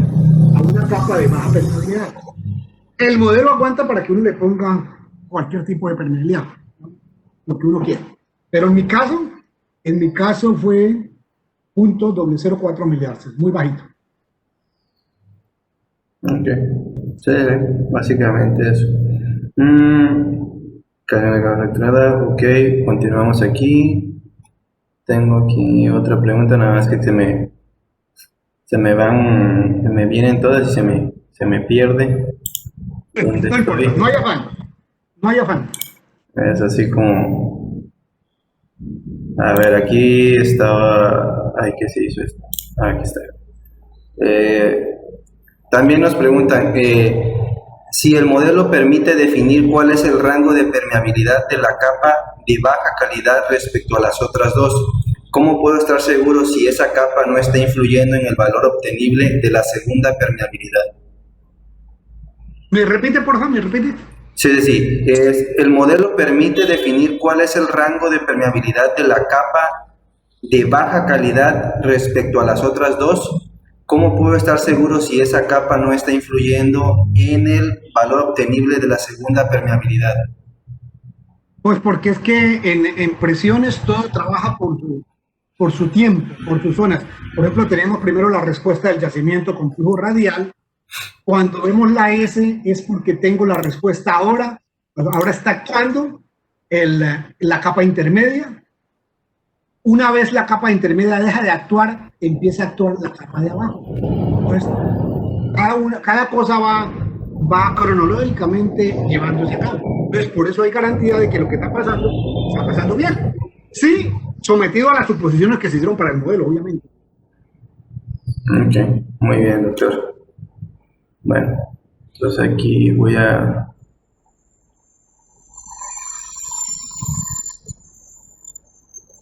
a una capa de baja permeabilidad. El modelo aguanta para que uno le ponga cualquier tipo de permeabilidad, ¿no? Lo que uno quiera. Pero en mi caso fue 0.004 milidarcis, muy bajito. Ok, sí, básicamente eso. Carga electroda, ok, continuamos aquí. Tengo aquí otra pregunta, nada más que se me vienen todas y se me pierde. ¿Dónde No importa, estoy? no hay afán, no hay afán. Es así como, a ver, aquí estaba, ay, ¿qué se hizo esto? Ah, aquí está. Eh, También nos preguntan si el modelo permite definir cuál es el rango de permeabilidad de la capa de baja calidad respecto a las otras dos. ¿Cómo puedo estar seguro si esa capa no está influyendo en el valor obtenible de la segunda permeabilidad? ¿Me repite, por favor? ¿Me repite? Es decir, el modelo permite definir cuál es el rango de permeabilidad de la capa de baja calidad respecto a las otras dos. ¿Cómo puedo estar seguro si esa capa no está influyendo en el valor obtenible de la segunda permeabilidad? Pues porque es que en presiones todo trabaja por su tiempo, por sus zonas. Por ejemplo, tenemos primero la respuesta del yacimiento con flujo radial. Cuando vemos la S es porque tengo la respuesta ahora. Ahora está actuando la capa intermedia. Una vez la capa intermedia deja de actuar, empieza a actuar la capa de abajo. Entonces, cada cosa va cronológicamente llevándose a cabo. Entonces, por eso hay garantía de que lo que está pasando bien. Sí, sometido a las suposiciones que se hicieron para el modelo, obviamente. Ok, muy bien, doctor. Bueno, entonces aquí voy a...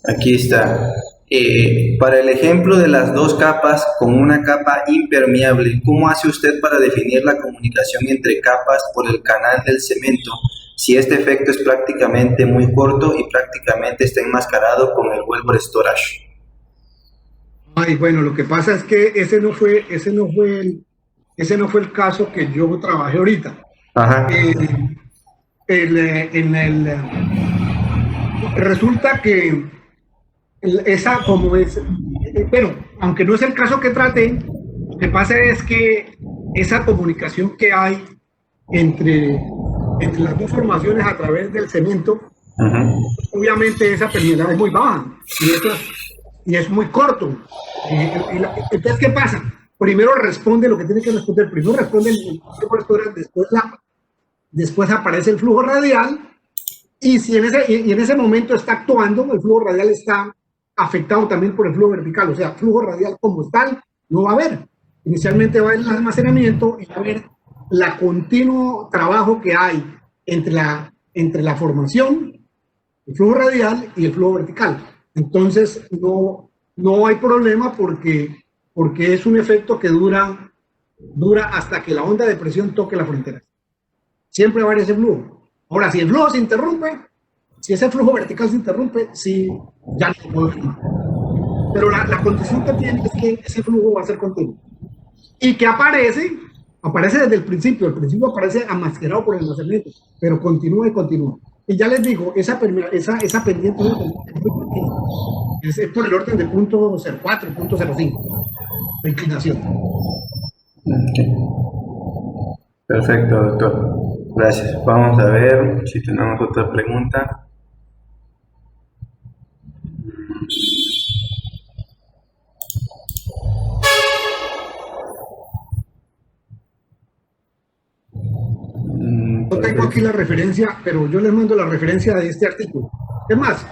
Aquí está. Para el ejemplo de las dos capas con una capa impermeable, ¿cómo hace usted para definir la comunicación entre capas por el canal del cemento si este efecto es prácticamente muy corto y prácticamente está enmascarado con el Weber Storage? Ay, bueno, lo que pasa es que ese no fue el caso que yo trabajé ahorita. Ajá. Resulta que esa como es, bueno, aunque no es el caso que traté, lo que pasa es que esa comunicación que hay entre las dos formaciones a través del cemento, obviamente esa permeabilidad es muy baja y es muy corto. Entonces, ¿qué pasa? Primero responde lo que tiene que responder, primero responde después aparece el flujo radial y si en ese momento está actuando, el flujo radial está afectado también por el flujo vertical, o sea, flujo radial como tal no va a haber. Inicialmente va el almacenamiento y va a ver la continuo trabajo que hay entre la formación, el flujo radial y el flujo vertical. Entonces no hay problema porque es un efecto que dura hasta que la onda de presión toque la frontera. Siempre va a haber ese flujo. Ahora, si el flujo se interrumpe, si ese flujo vertical se interrumpe, sí, ya no se puede filmar. Pero la condición que tiene es que ese flujo va a ser continuo. Y que aparece desde el principio aparece amascarado por el almacenamiento, pero continúa y continúa. Y ya les digo, esa pendiente es por el orden de 0.04, 0.05 de inclinación. Okay. Perfecto, doctor. Gracias. Vamos a ver si tenemos otra pregunta. No tengo aquí la referencia, pero yo les mando la referencia de este artículo. Es más,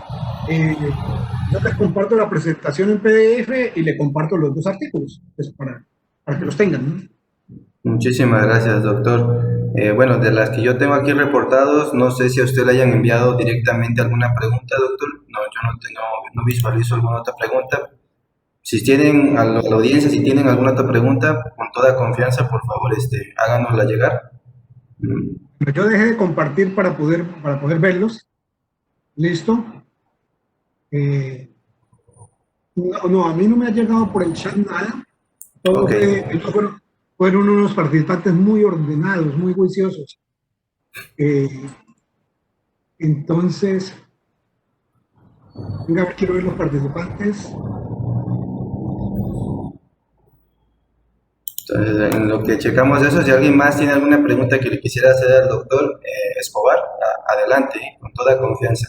yo les comparto la presentación en PDF y le comparto los dos artículos pues, para que los tengan, ¿no? Muchísimas gracias, doctor. Bueno, de las que yo tengo aquí reportados, no sé si a usted le hayan enviado directamente alguna pregunta, doctor. No, yo no visualizo alguna otra pregunta. Si tienen, a la audiencia, si tienen alguna otra pregunta, con toda confianza, por favor, háganosla llegar. Yo dejé de compartir para poder verlos. ¿Listo? No, a mí no me ha llegado por el chat nada. Todos Okay. fueron unos participantes muy ordenados, muy juiciosos. Entonces, venga, quiero ver los participantes. Entonces, en lo que checamos eso, si alguien más tiene alguna pregunta que le quisiera hacer al doctor Escobar, adelante, con toda confianza.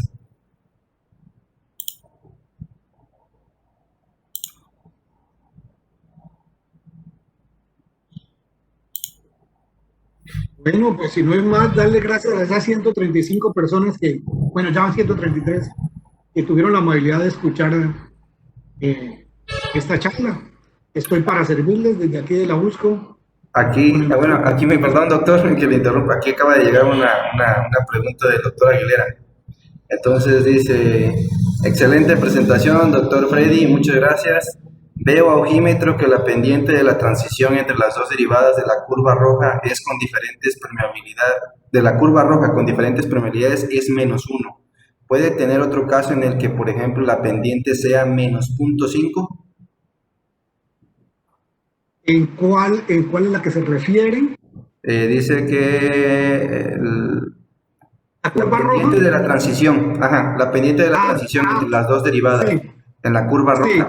Bueno, pues si no es más, darle gracias a esas 135 personas que, bueno, ya van 133, que tuvieron la amabilidad de escuchar esta charla. Estoy para servirles desde aquí de la Busco. Aquí, aquí me perdón, doctor, que le interrumpa. Aquí acaba de llegar una pregunta del doctor Aguilera. Entonces dice, excelente presentación, doctor Freddy, muchas gracias. Veo a ojímetro que la pendiente de la transición entre las dos derivadas de la curva roja es con diferentes permeabilidades, es -1. ¿Puede tener otro caso en el que, por ejemplo, la pendiente sea -0.5? ¿En cuál es la que se refiere? Dice que la curva pendiente roja de la transición, la pendiente de la transición entre las dos derivadas, sí, en la curva roja. Sí.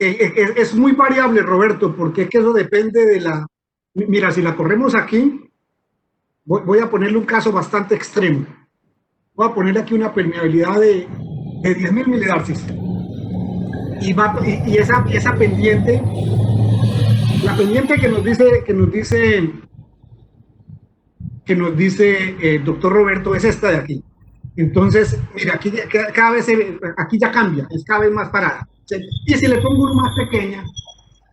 Es muy variable, Roberto, porque es que eso depende de la... Mira, si la corremos aquí, voy a ponerle un caso bastante extremo. Voy a poner aquí una permeabilidad de 10.000 milidarcis. Y esa pendiente, la pendiente que nos dice el doctor Roberto es esta de aquí. Entonces, mira, aquí cada vez aquí ya cambia, es cada vez más parada. Y si le pongo uno más pequeña,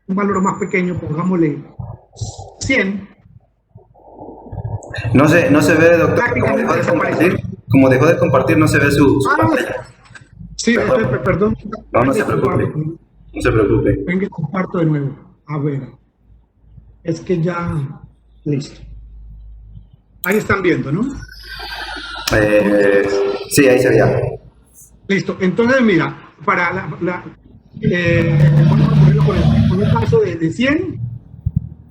un valor más pequeño, pongámosle 100. No se ve, doctor, como dejó de compartir, no se ve su pantalla. Sí, perdón. No se preocupe. No se preocupe. Venga, comparto de nuevo. A ver. Es que ya... Listo. Ahí están viendo, ¿no? Sí, ahí se veía. Listo. Entonces, mira, para vamos a ponerlo con un caso de 100.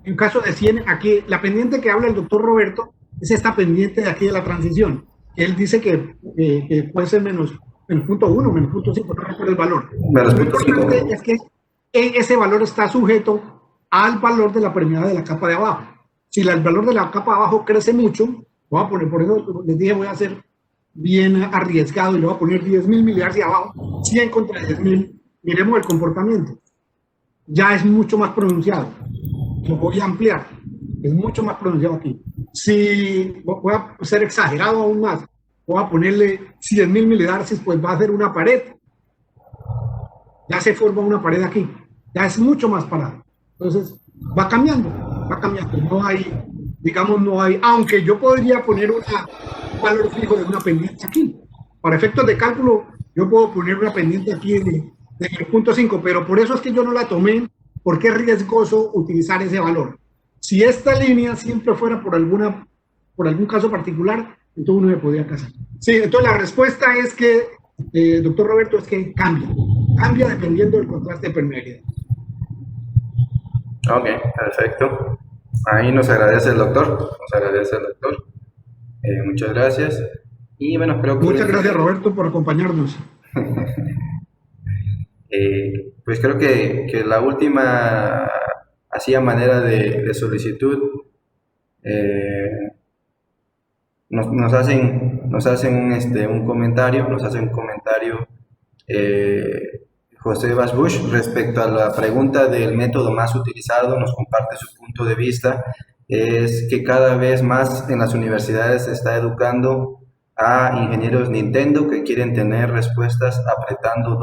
En un caso de 100, aquí la pendiente que habla el doctor Roberto es esta pendiente de aquí de la transición. Él dice que puede ser menos 0.1, menos 0.5, no recuerdo el valor. Lo importante es que ese valor está sujeto al valor de la permeabilidad de la capa de abajo. Si el valor de la capa de abajo crece mucho, voy a poner, por eso les dije, voy a ser bien arriesgado y le voy a poner 10.000 milidarcis abajo, 100 contra 10.000. Miremos el comportamiento. Ya es mucho más pronunciado. Lo voy a ampliar. Es mucho más pronunciado aquí. Si voy a ser exagerado aún más, voy a ponerle 100.000 milidarcis, pues va a ser una pared. Ya se forma una pared aquí. Ya es mucho más parado. Entonces, va cambiando, va cambiando. No hay, digamos, no hay, aunque yo podría poner un valor fijo de una pendiente aquí. Para efectos de cálculo, yo puedo poner una pendiente aquí de 0.5, pero por eso es que yo no la tomé, porque es riesgoso utilizar ese valor. Si esta línea siempre fuera por algún caso particular, entonces uno me podría casar. Sí, entonces la respuesta es que, doctor Roberto, es que cambia dependiendo del contraste de permeabilidad. Ok, perfecto. Ahí nos agradece el doctor, muchas gracias. Y bueno, creo que... Muchas gracias, Roberto, por acompañarnos. Pues creo que la última, así a manera de solicitud, nos hacen un comentario, José Basbush respecto a la pregunta del método más utilizado, nos comparte su punto de vista, es que cada vez más en las universidades se está educando a ingenieros Nintendo que quieren tener respuestas apretando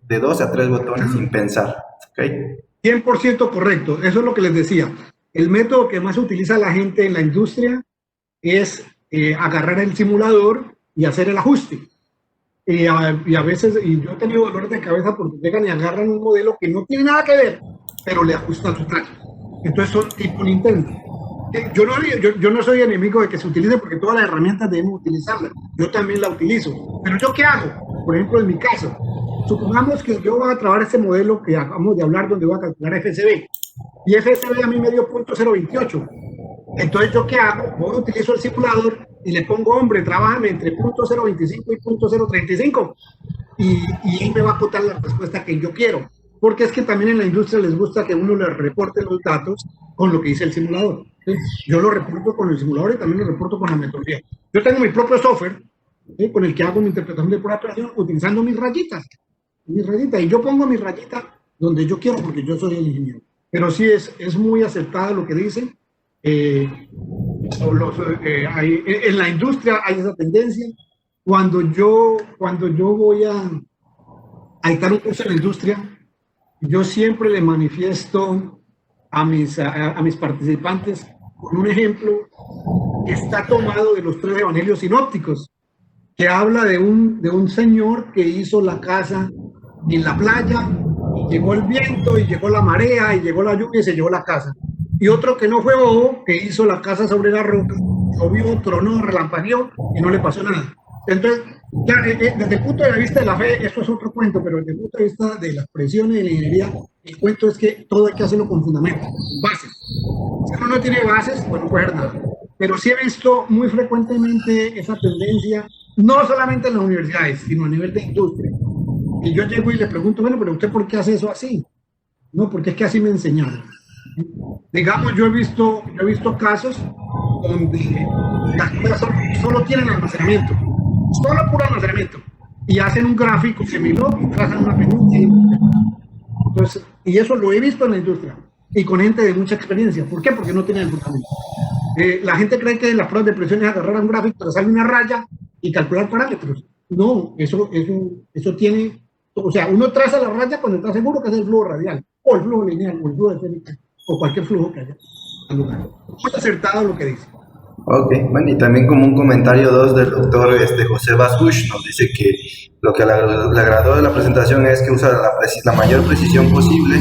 de 2 a 3 botones sin pensar. ¿Okay? 100% correcto, eso es lo que les decía. El método que más utiliza la gente en la industria es agarrar el simulador y hacer el ajuste. Y a veces, y yo he tenido dolores de cabeza porque llegan y agarran un modelo que no tiene nada que ver, pero le ajustan su traje. Entonces son tipo Nintendo. Yo no soy enemigo de que se utilice porque todas las herramientas debemos utilizarlas. Yo también la utilizo. Pero ¿yo qué hago? Por ejemplo, en mi caso, supongamos que yo voy a trabajar este modelo que acabamos de hablar donde voy a calcular FSB. Y FSB a mí me dio 0.028. Entonces, ¿yo qué hago? Voy a utilizo el simulador y le pongo, hombre, trabájame entre 0.025 y 0.035. Y él me va a acotar la respuesta que yo quiero. Porque es que también en la industria les gusta que uno les reporte los datos con lo que dice el simulador. ¿Sí? Yo lo reporto con el simulador y también lo reporto con la metodología. Yo tengo mi propio software, ¿sí?, con el que hago mi interpretación de pura operación utilizando mis rayitas. Y yo pongo mi rayita donde yo quiero porque yo soy el ingeniero. Pero sí es muy acertado lo que dicen. En la industria hay esa tendencia. Cuando yo voy a dictar un curso en la industria, yo siempre le manifiesto a mis participantes con un ejemplo que está tomado de los 3 evangelios sinópticos, que habla de un señor que hizo la casa en la playa, y llegó el viento, y llegó la marea, y llegó la lluvia, y se llevó la casa. Y otro que no fue bobo, que hizo la casa sobre la roca, llovió, tronó, relampagueó, y no le pasó nada. Entonces, ya, desde el punto de vista de la fe, eso es otro cuento, pero desde el punto de vista de las presiones de la ingeniería, el cuento es que todo hay que hacerlo con fundamentos, bases. Si uno no tiene bases, pues no puede hacer nada. Pero sí he visto muy frecuentemente esa tendencia, no solamente en las universidades, sino a nivel de industria. Y yo llego y le pregunto, bueno, pero ¿usted por qué hace eso así? No, porque es que así me enseñaron. Digamos, yo he visto casos donde las cosas solo tienen almacenamiento, solo puro almacenamiento, y hacen un gráfico semilog y trazan una pendiente. Entonces, y eso lo he visto en la industria y con gente de mucha experiencia. ¿Por qué? Porque no tienen el fundamento. La gente cree que las pruebas de presión es agarrar un gráfico, trazarle una raya y calcular parámetros. No, eso tiene, o sea, uno traza la raya cuando está seguro que es el flujo radial, o el flujo lineal, o el flujo esférico, o cualquier flujo que haya al lugar. Muy acertado lo que dice. Ok, bueno, y también como un comentario 2 del doctor José Basbush, nos dice que lo que le agradó de la presentación es que usa la mayor precisión posible,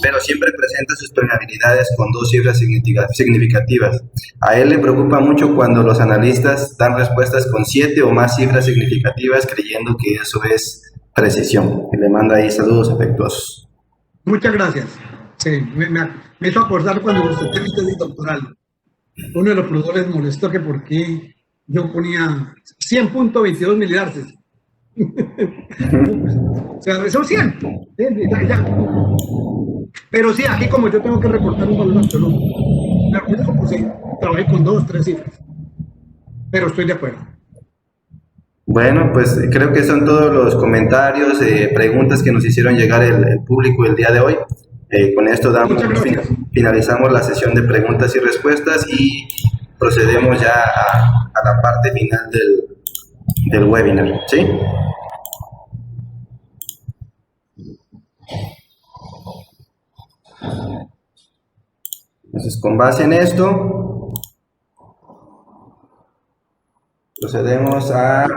pero siempre presenta sus permeabilidades con 2 cifras significativas. A él le preocupa mucho cuando los analistas dan respuestas con 7 o más cifras significativas creyendo que eso es precisión. Y le manda ahí saludos afectuosos. Muchas gracias. Sí, me hizo acordar cuando usted tenía tesis doctoral. Uno de los profesores molestó que por qué yo ponía 100.22 milidarces. O sea, son 100. Ya. Pero sí, aquí como yo tengo que reportar un valor absoluto, pues sí, trabajé con 2, 3 cifras. Pero estoy de acuerdo. Bueno, pues creo que son todos los comentarios, preguntas que nos hicieron llegar el público el día de hoy. Con esto finalizamos la sesión de preguntas y respuestas y procedemos ya a la parte final del webinar, ¿sí? Entonces, con base en esto, procedemos a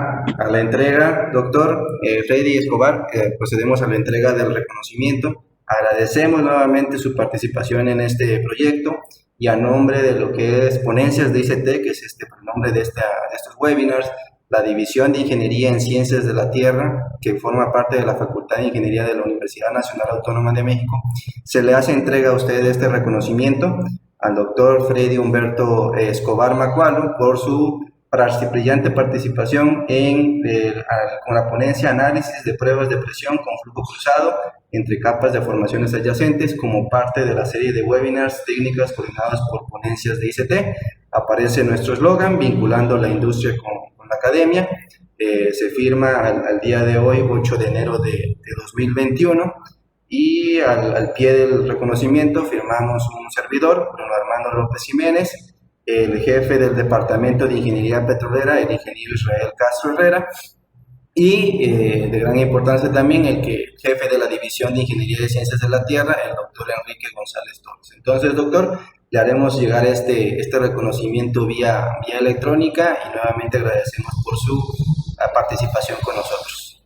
la entrega, doctor Freddy Escobar, procedemos a la entrega del reconocimiento. Agradecemos nuevamente su participación en este proyecto y a nombre de lo que es Ponencias de ICT, que es el nombre de estos webinars, la División de Ingeniería en Ciencias de la Tierra, que forma parte de la Facultad de Ingeniería de la Universidad Nacional Autónoma de México, se le hace entrega a usted este reconocimiento al doctor Freddy Humberto Escobar Macualo por su brillante participación con la ponencia Análisis de pruebas de presión con flujo cruzado entre capas de formaciones adyacentes como parte de la serie de webinars técnicas coordinadas por Ponencias de ICT. Aparece nuestro eslogan, vinculando la industria con la academia. Se firma al día de hoy, 8 de enero de 2021, y al pie del reconocimiento firmamos un servidor, Bruno Armando López Jiménez, el jefe del Departamento de Ingeniería Petrolera, el ingeniero Israel Castro Herrera, y de gran importancia también el jefe de la División de Ingeniería de Ciencias de la Tierra, el doctor Enrique González Torres. Entonces, doctor, le haremos llegar este reconocimiento vía electrónica y nuevamente agradecemos por su participación con nosotros.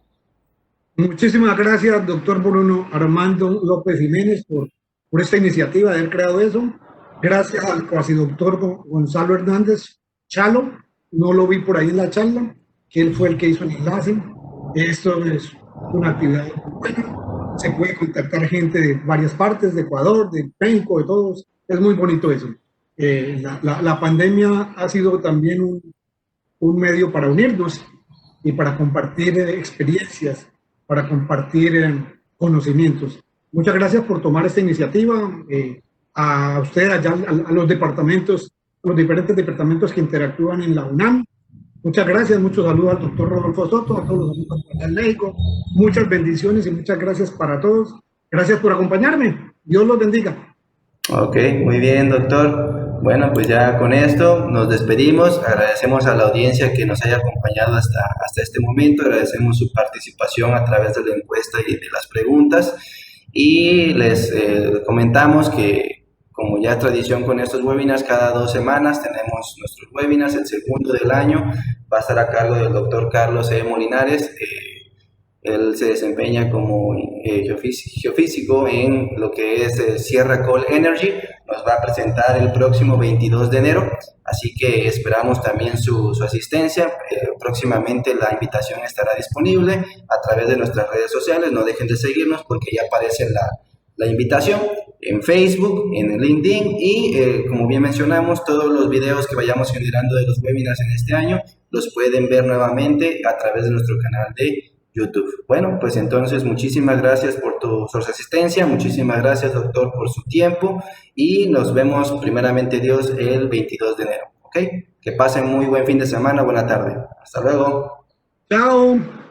Muchísimas gracias, doctor Bruno Armando López Jiménez, por esta iniciativa de haber creado eso. Gracias al cuasi doctor Gonzalo Hernández Chalo, no lo vi por ahí en la charla, que él fue el que hizo el enlace. Esto es una actividad buena, se puede contactar gente de varias partes, de Ecuador, de Penco, de todos, es muy bonito eso. La pandemia ha sido también un medio para unirnos y para compartir experiencias, para compartir conocimientos. Muchas gracias por tomar esta iniciativa. A usted, allá, a los departamentos, a los diferentes departamentos que interactúan en la UNAM. Muchas gracias, muchos saludos al doctor Rodolfo Soto, a todos los amigos del México. Muchas bendiciones y muchas gracias para todos. Gracias por acompañarme. Dios los bendiga. Ok, muy bien, doctor. Bueno, pues ya con esto nos despedimos. Agradecemos a la audiencia que nos haya acompañado hasta este momento. Agradecemos su participación a través de la encuesta y de las preguntas. Y les comentamos que, como ya es tradición con estos webinars, cada 2 semanas tenemos nuestros webinars. El segundo del año va a estar a cargo del doctor Carlos E. Molinares. Él se desempeña como geofísico en lo que es Sierra Call Energy. Nos va a presentar el próximo 22 de enero, así que esperamos también su asistencia. Próximamente la invitación estará disponible a través de nuestras redes sociales. No dejen de seguirnos porque ya aparece la invitación en Facebook, en LinkedIn y como bien mencionamos, todos los videos que vayamos generando de los webinars en este año los pueden ver nuevamente a través de nuestro canal de YouTube. Bueno, pues entonces muchísimas gracias por su asistencia, muchísimas gracias, doctor, por su tiempo y nos vemos primeramente Dios el 22 de enero, ¿ok? Que pasen muy buen fin de semana, buena tarde. Hasta luego. Chao.